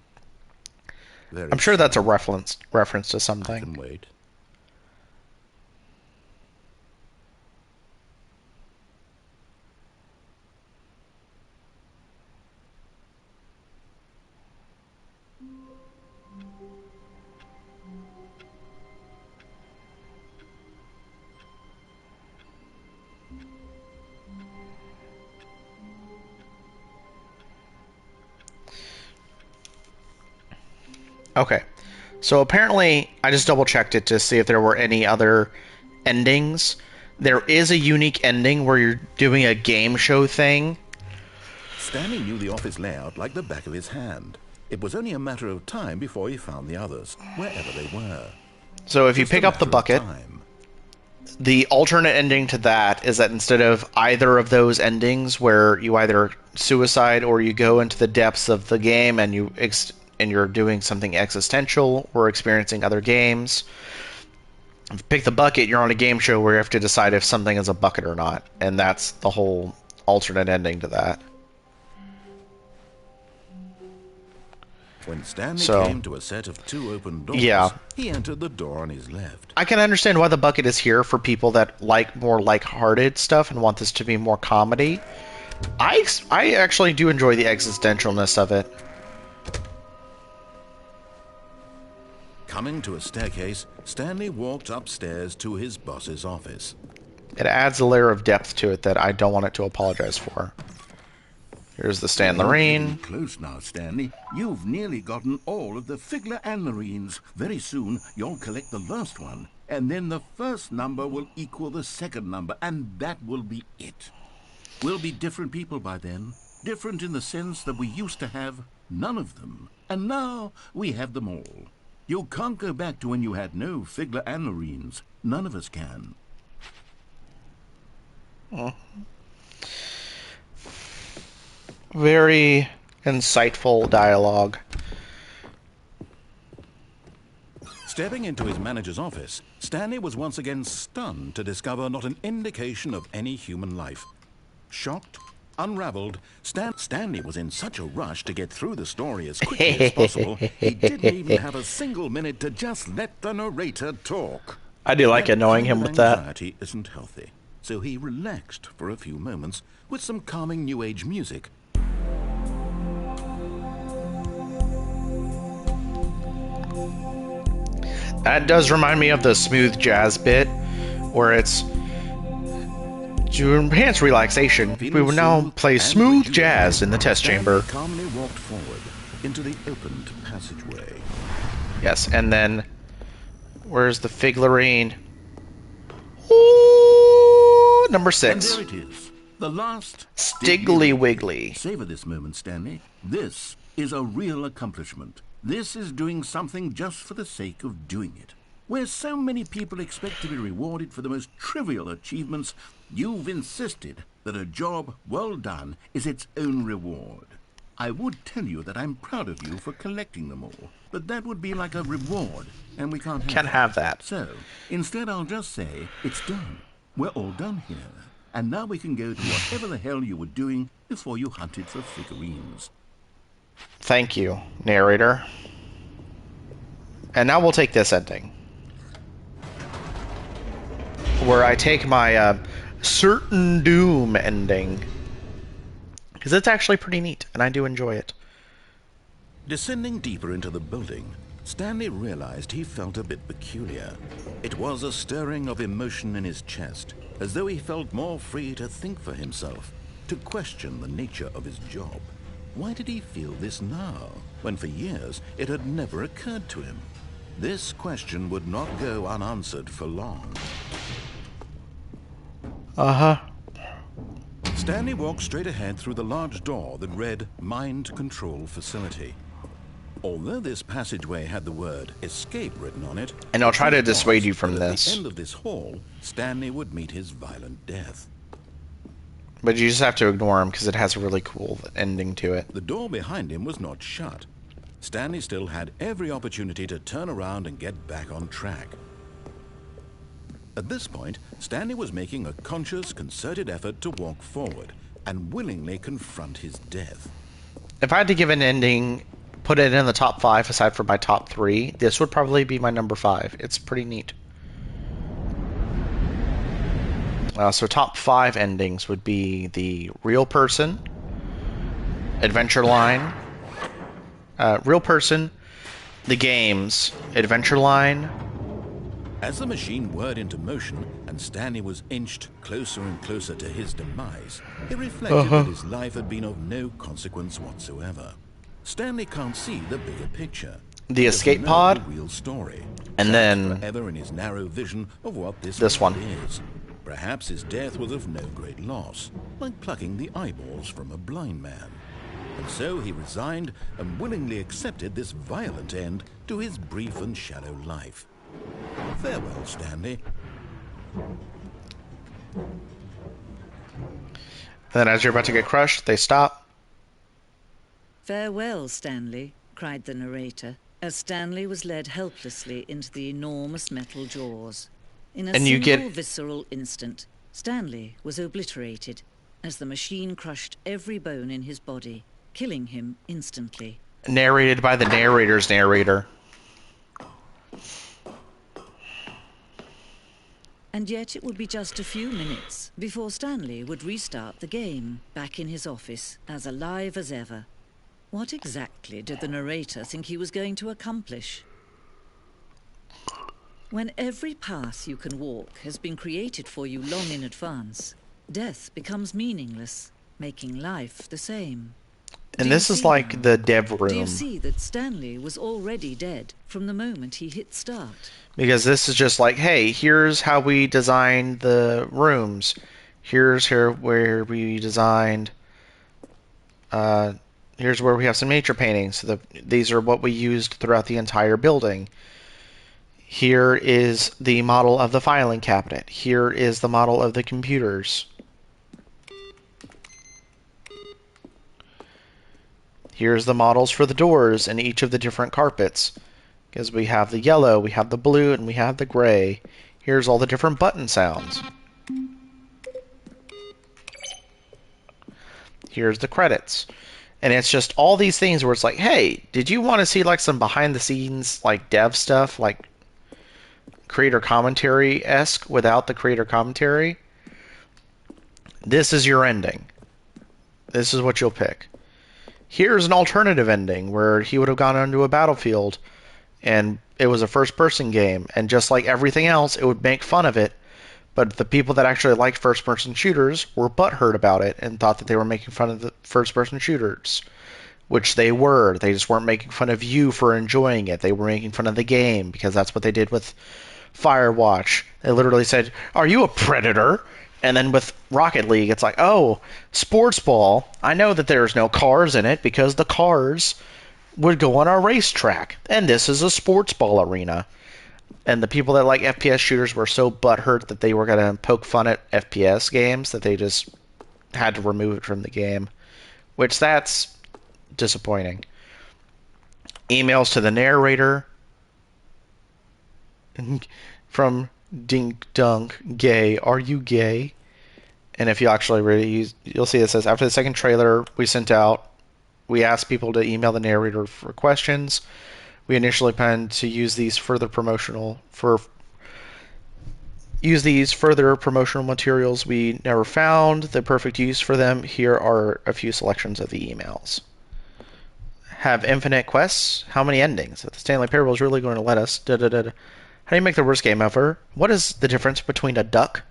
I'm Very sure that's a soon. reference to I something. can wait. Okay. So apparently, I just double checked it to see if there were any other endings. There is a unique ending where you're doing a game show thing. Stanley knew the office layout like the back of his hand. It was only a matter of time before he found the others, wherever they were. So if you Just a pick up the matter of bucket, time. the alternate ending to that is that instead of either of those endings where you either suicide or you go into the depths of the game and you're doing something existential or experiencing other games, if you pick the bucket, you're on a game show where you have to decide if something is a bucket or not, and that's the whole alternate ending to that. When Stanley So, came to a set of 2 open yeah, doors, he entered the door on his left. I can understand why the bucket is here for people that like more light-hearted stuff and want this to be more comedy. I actually do enjoy the existentialness of it. Coming to a staircase, Stanley walked upstairs to his boss's office. It adds a layer of depth to it that I don't want it to apologize for. Here's the Stan You're getting Lorraine. close now, Stanley. You've nearly gotten all of the Figler and Marines. Very soon, you'll collect the last one. And then the first number will equal the second number, and that will be it. We'll be different people by then. Different in the sense that we used to have none of them. And now we have them all. You can't go back to when you had no Figler and Marines. None of us can. Very insightful dialogue. Stepping into his manager's office, Stanley was once again stunned to discover not an indication of any human life. Shocked, unraveled, Stanley was in such a rush to get through the story as quickly as possible, he didn't even have a single minute to just let the narrator talk. I do like That annoying kind him of with that. anxiety isn't healthy, so he relaxed for a few moments with some calming New Age music. That does remind me of the smooth jazz bit, where it's to enhance relaxation. We will now play smooth jazz in the test chamber. Stanley calmly walked forward into the opened passageway. Yes, and then where's the figurine? Ooh, number And 6. there it is. The last Stiggly Wiggly. Savor this moment, Stanley. This is a real accomplishment. This is doing something just for the sake of doing it. Where so many people expect to be rewarded for the most trivial achievements, you've insisted that a job well done is its own reward. I would tell you that I'm proud of you for collecting them all, but that would be like a reward, and we can't have Can't have that. So, instead I'll just say, it's done. We're all done here. And now we can go to whatever the hell you were doing before you hunted for figurines. Thank you, narrator. And now we'll take this ending, where I take my certain doom ending, because it's actually pretty neat, and I do enjoy it. Descending deeper into the building, Stanley realized he felt a bit peculiar. It was a stirring of emotion in his chest, as though he felt more free to think for himself, to question the nature of his job. Why did he feel this now, when for years it had never occurred to him? This question would not go unanswered for long. Uh-huh. Stanley walked straight ahead through the large door that read Mind Control Facility. Although this passageway had the word escape written on it, And I'll try to the truth dissuade was you from that this. At the end of this hall, Stanley would meet his violent death. But you just have to ignore him because it has a really cool ending to it. The door behind him was not shut. Stanley still had every opportunity to turn around and get back on track. At this point, Stanley was making a conscious, concerted effort to walk forward and willingly confront his death. If I had to give an ending, put it in the top 5 aside from my top 3, this would probably be my number 5. It's pretty neat. So top 5 endings would be the Real Person, Adventure Line, Real Person, the Games, Adventure Line. As the machine whirred into motion and Stanley was inched closer and closer to his demise, he reflected that his life had been of no consequence whatsoever. Stanley can't see the bigger picture. The Escape Pod, the real story, and then forever in his narrow vision of what this one is. Perhaps his death was of no great loss, like plucking the eyeballs from a blind man. And so he resigned and willingly accepted this violent end to his brief and shallow life. Farewell, Stanley. And then as you're about to get crushed, they stop. "Farewell, Stanley," cried the narrator, as Stanley was led helplessly into the enormous metal jaws. In a single visceral instant, Stanley was obliterated as the machine crushed every bone in his body, killing him instantly. Narrated by the narrator's narrator. And yet it would be just a few minutes before Stanley would restart the game, back in his office, as alive as ever. What exactly did the narrator think he was going to accomplish? When every path you can walk has been created for you long in advance, death becomes meaningless, making life the same. And this is like the dev room. Do you see that Stanley was already dead from the moment he hit start? Because this is just like, hey, here's how we designed the rooms. Here's where we designed. Here's where we have some nature paintings. These are what we used throughout the entire building. Here is the model of the filing cabinet. Here is the model of the computers. Here's the models for the doors and each of the different carpets. Because we have the yellow, we have the blue, and we have the gray. Here's all the different button sounds. Here's the credits. And it's just all these things where it's like, hey, did you want to see like some behind the scenes like dev stuff, like creator commentary-esque without the creator commentary? This is your ending. This is what you'll pick. Here's an alternative ending where he would have gone onto a battlefield and it was a first-person game, and just like everything else, it would make fun of it, but the people that actually liked first-person shooters were butthurt about it and thought that they were making fun of the first-person shooters, which they were. They just weren't making fun of you for enjoying it. They were making fun of the game, because that's what they did with Firewatch. They literally said, "Are you a predator?" And then with Rocket League, it's like, oh, sports ball. I know that there's no cars in it because the cars would go on a racetrack. And this is a sports ball arena. And the people that like FPS shooters were so butthurt that they were going to poke fun at FPS games that they just had to remove it from the game. Which, that's disappointing. Emails to the narrator from Dink Dunk, gay. Are you gay? And if you actually read it, you'll see it says, after the second trailer we sent out, we asked people to email the narrator for questions. We initially planned to use these further promotional materials. We never found the perfect use for them. Here are a few selections of the emails. Have infinite quests? How many endings? The Stanley Parable is really going to let us. How do you make the worst game ever? What is the difference between a duck?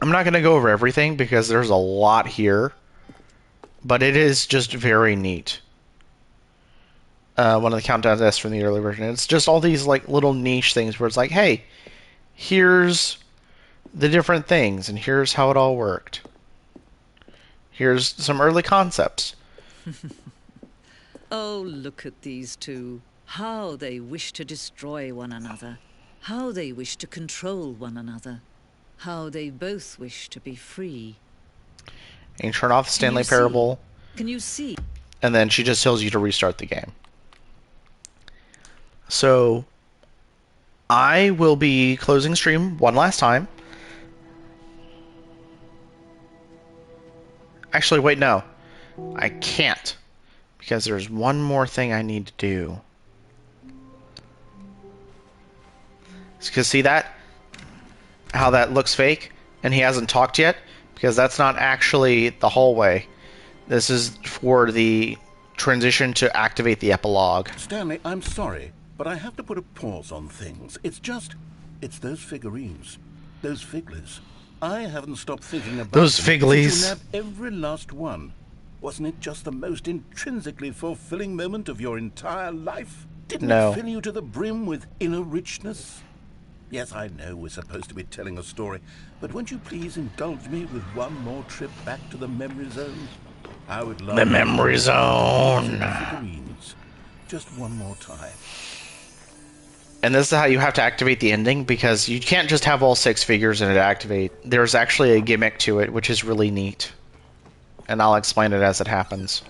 I'm not going to go over everything because there's a lot here, but it is just very neat. One of the countdown tests from the early version. It's just all these like little niche things where it's like, hey, here's the different things, and here's how it all worked. Here's some early concepts. Oh, look at these two. How they wish to destroy one another. How they wish to control one another. How they both wish to be free. And you turn off the Stanley Parable. Can you see? And then she just tells you to restart the game. So I will be closing stream one last time. Actually, wait, no. I can't. Because there's one more thing I need to do. Because see that? How that looks fake? And he hasn't talked yet? Because that's not actually the hallway. This is for the transition to activate the epilogue. Stanley, I'm sorry, but I have to put a pause on things. It's those figurines. Those figglers. I haven't stopped thinking about those them figglies. since you nabbed every last one. Wasn't it just the most intrinsically fulfilling moment of your entire life? Didn't it fill you to the brim with inner richness? Yes, I know we're supposed to be telling a story, but won't you please indulge me with one more trip back to the memory zone? I would love the memory zone. Figurines. Just one more time. And this is how you have to activate the ending, because you can't just have all 6 figures and it activate. There's actually a gimmick to it, which is really neat. And I'll explain it as it happens.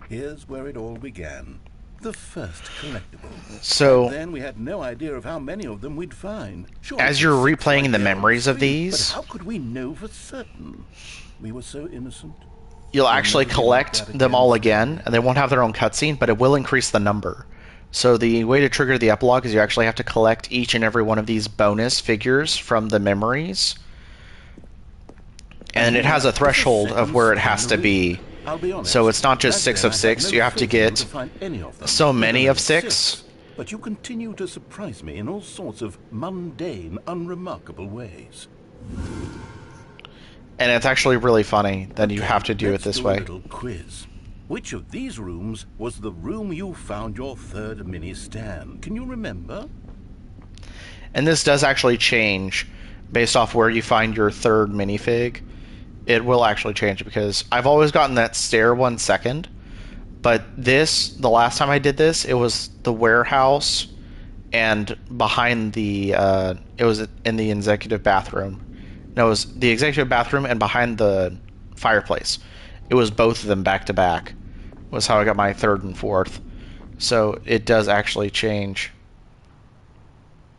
Here's where it all began. The first collectible. So, and then we had no idea of how many of them we'd find. Sure, as you're replaying the memories of these, but how could we know for certain? We were so innocent. You'll actually collect them all again, and they won't have their own cutscene, but it will increase the number. So the way to trigger the epilogue is you actually have to collect each and every one of these bonus figures from the memories. And it has a threshold of where it has to be. So it's not just 6 of 6, you have to get so many of 6. But you continue to surprise me in all sorts of mundane, unremarkable ways. And it's actually really funny that you have to do it this way. A little quiz. Which of these rooms was the room you found your third mini stand? Can you remember? And this does actually change based off where you find your third minifig. It will actually change because I've always gotten that stair one second. But this, the last time I did this, it was the warehouse and behind the, it was in the executive bathroom. No, it was the executive bathroom and behind the fireplace. It was both of them back to back. Was how I got my third and fourth. So it does actually change.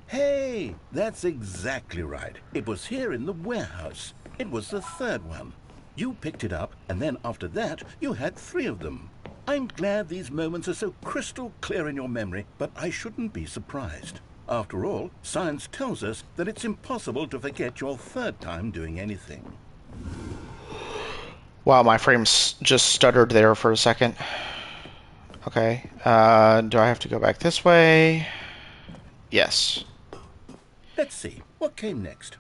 Hey, that's exactly right. It was here in the warehouse. It was the third one. You picked it up, and then after that, you had 3 of them. I'm glad these moments are so crystal clear in your memory, but I shouldn't be surprised. After all, science tells us that it's impossible to forget your third time doing anything. Wow, my frames just stuttered there for a second. Okay, do I have to go back this way? Yes. Let's see, what came next?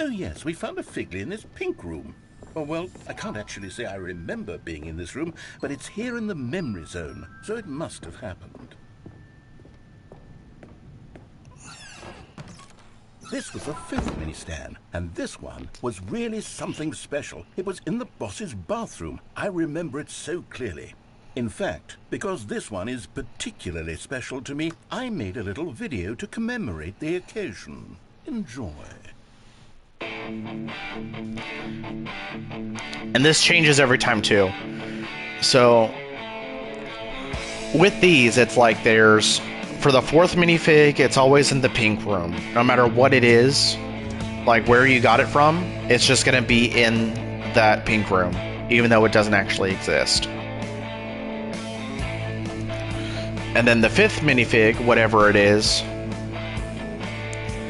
Oh yes, we found a figly in this pink room. Oh well, I can't actually say I remember being in this room, but it's here in the memory zone, so it must have happened. This was the 5th mini stand, and this one was really something special. It was in the boss's bathroom. I remember it so clearly. In fact, because this one is particularly special to me, I made a little video to commemorate the occasion. Enjoy. And this changes every time too. So with these, it's like there's, for the 4th minifig, it's always in the pink room. No matter what it is, like where you got it from, it's just going to be in that pink room, even though it doesn't actually exist. And then the 5th minifig, whatever it is,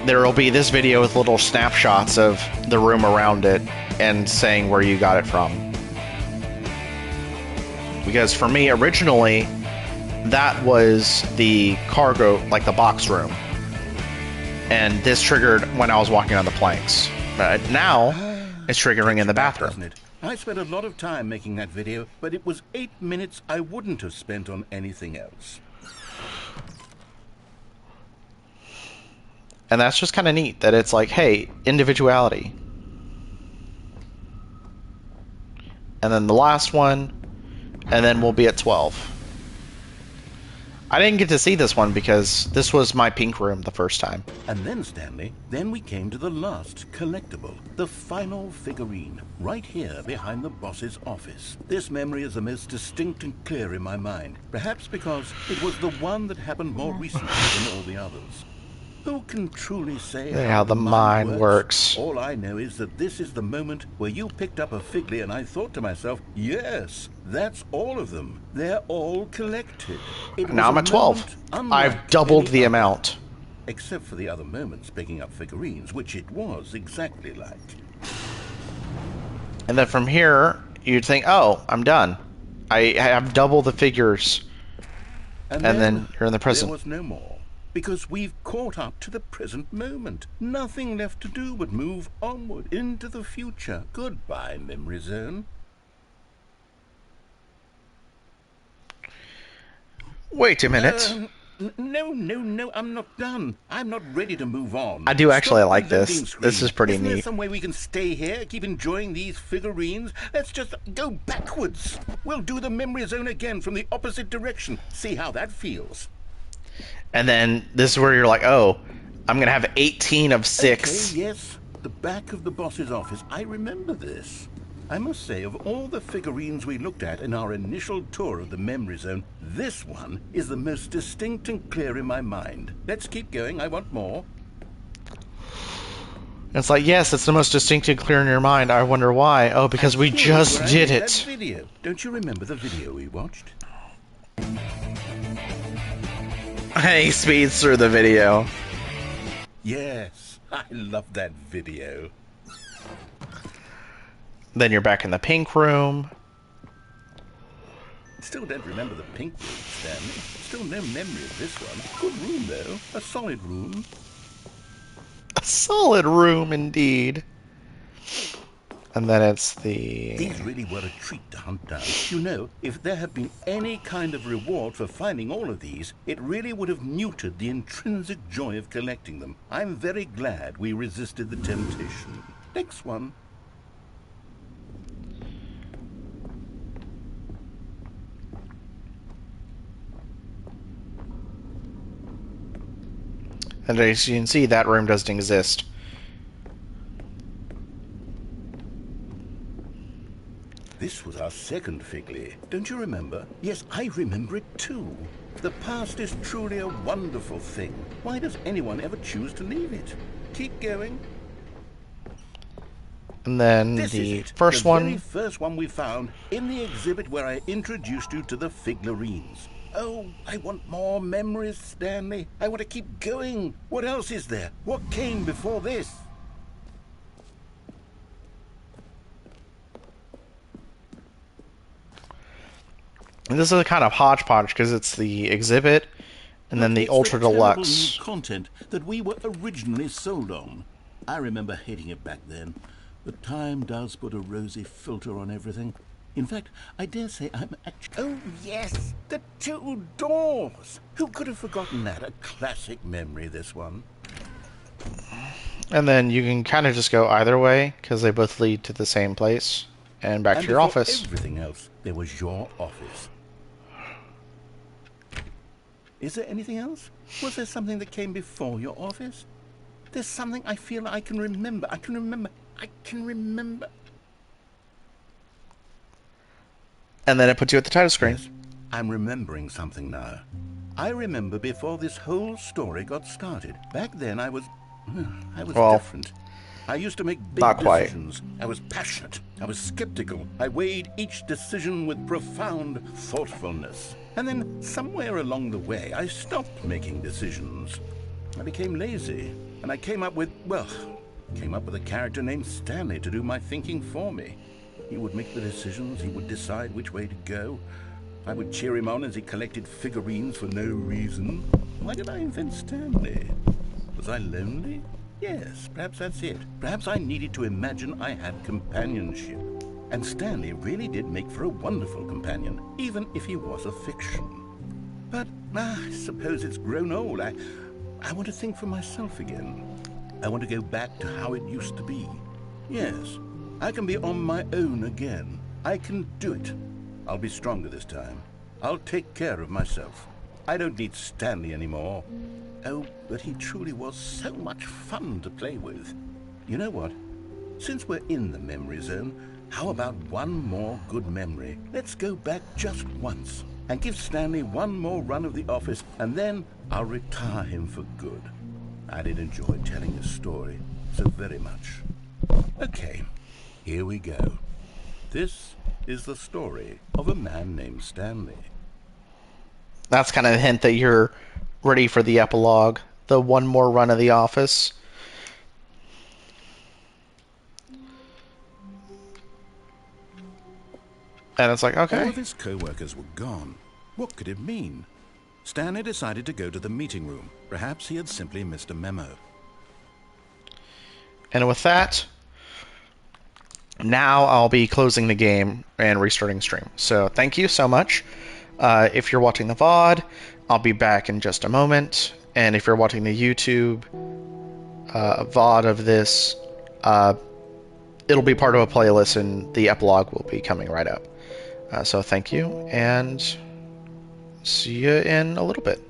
there will be this video with little snapshots of the room around it and saying where you got it from. Because for me, originally, that was the cargo, like the box room. And this triggered when I was walking on the planks. But now, it's triggering in the bathroom. I spent a lot of time making that video, but it was 8 minutes I wouldn't have spent on anything else. And that's just kind of neat, that it's like, hey, individuality. and then the last one, and then we'll be at 12. I didn't get to see this one because this was my pink room the first time. And then, Stanley, then we came to the last collectible, the final figurine, right here behind the boss's office. This memory is the most distinct and clear in my mind, perhaps because it was the one that happened more recently than all the others. Who can truly say how the mind works? All I know is that this is the moment where you picked up a Figly and I thought to myself, yes, that's all of them. They're all collected. Now I'm at 12. I've doubled the amount. Except for the other moments picking up figurines, which it was exactly like. And then from here, you'd think, oh, I'm done. I have double the figures. And then you're in the present. There was no more. Because we've caught up to the present moment. Nothing left to do but move onward into the future. Goodbye, Memory Zone. Wait a minute. No, I'm not done. I'm not ready to move on. I do actually like this. This is pretty Isn't there neat. some way we can stay here, keep enjoying these figurines? Let's just go backwards. We'll do the Memory Zone again from the opposite direction. See how that feels. And then this is where you're like, oh, I'm going to have 18 of 6. Okay, yes, the back of the boss's office. I remember this. I must say, of all the figurines we looked at in our initial tour of the Memory Zone, this one is the most distinct and clear in my mind. Let's keep going. I want more. It's like, yes, it's the most distinct and clear in your mind. I wonder why. Oh, because we just did it. That video. Don't you remember the video we watched? He speeds through the video. Yes, I love that video. Then you're back in the pink room. Still don't remember the pink room, Stanley. Still no memory of this one. Good room, though. A solid room. A solid room, indeed. And then it's the... These really were a treat to hunt down. You know, if there had been any kind of reward for finding all of these, it really would have muted the intrinsic joy of collecting them. I'm very glad we resisted the temptation. Next one. And as you can see, that room doesn't exist. This was our second Figly. Don't you remember? Yes, I remember it too. The past is truly a wonderful thing. Why does anyone ever choose to leave it? Keep going. And then This the is it. first the one. very first one we found in the exhibit where I introduced you to the figurines. Oh, I want more memories, Stanley. I want to keep going. What else is there? What came before this? And this is a kind of hodgepodge because it's the exhibit and then the ultra deluxe. New content that we were originally sold on. I remember hating it back then. But time does put a rosy filter on everything. In fact, I dare say I'm actually... Oh, yes! The two doors! Who could have forgotten that? A classic memory, this one. And then you can kind of just go either way because they both lead to the same place and back to your office. Everything else, there was your office. Is there anything else? Was there something that came before your office? There's something I feel I can remember. I can remember. And then it puts you at the title screen. Yes, I'm remembering something now. I remember before this whole story got started. Back then I was different. I used to make big decisions. I was passionate. I was skeptical. I weighed each decision with profound thoughtfulness. And then somewhere along the way, I stopped making decisions. I became lazy. And I came up with a character named Stanley to do my thinking for me. He would make the decisions. He would decide which way to go. I would cheer him on as he collected figurines for no reason. Why did I invent Stanley? Was I lonely? Yes, perhaps that's it. Perhaps I needed to imagine I had companionship. And Stanley really did make for a wonderful companion, even if he was a fiction. But I suppose it's grown old. I want to think for myself again. I want to go back to how it used to be. Yes, I can be on my own again. I can do it. I'll be stronger this time. I'll take care of myself. I don't need Stanley anymore. Oh, but he truly was so much fun to play with. You know what? Since we're in the memory zone, how about one more good memory? Let's go back just once and give Stanley one more run of the office, and then I'll retire him for good. I did enjoy telling his story so very much. Okay, here we go. This is the story of a man named Stanley. That's kind of a hint that you're ready for the epilogue, the one more run of the office. And it's like, okay. All of his co-workers were gone. What could it mean? Stanley decided to go to the meeting room. Perhaps he had simply missed a memo. And with that, now I'll be closing the game and restarting stream. So thank you so much. If you're watching the VOD, I'll be back in just a moment. And if you're watching the YouTube VOD of this, it'll be part of a playlist and the epilogue will be coming right up. So thank you, and see you in a little bit.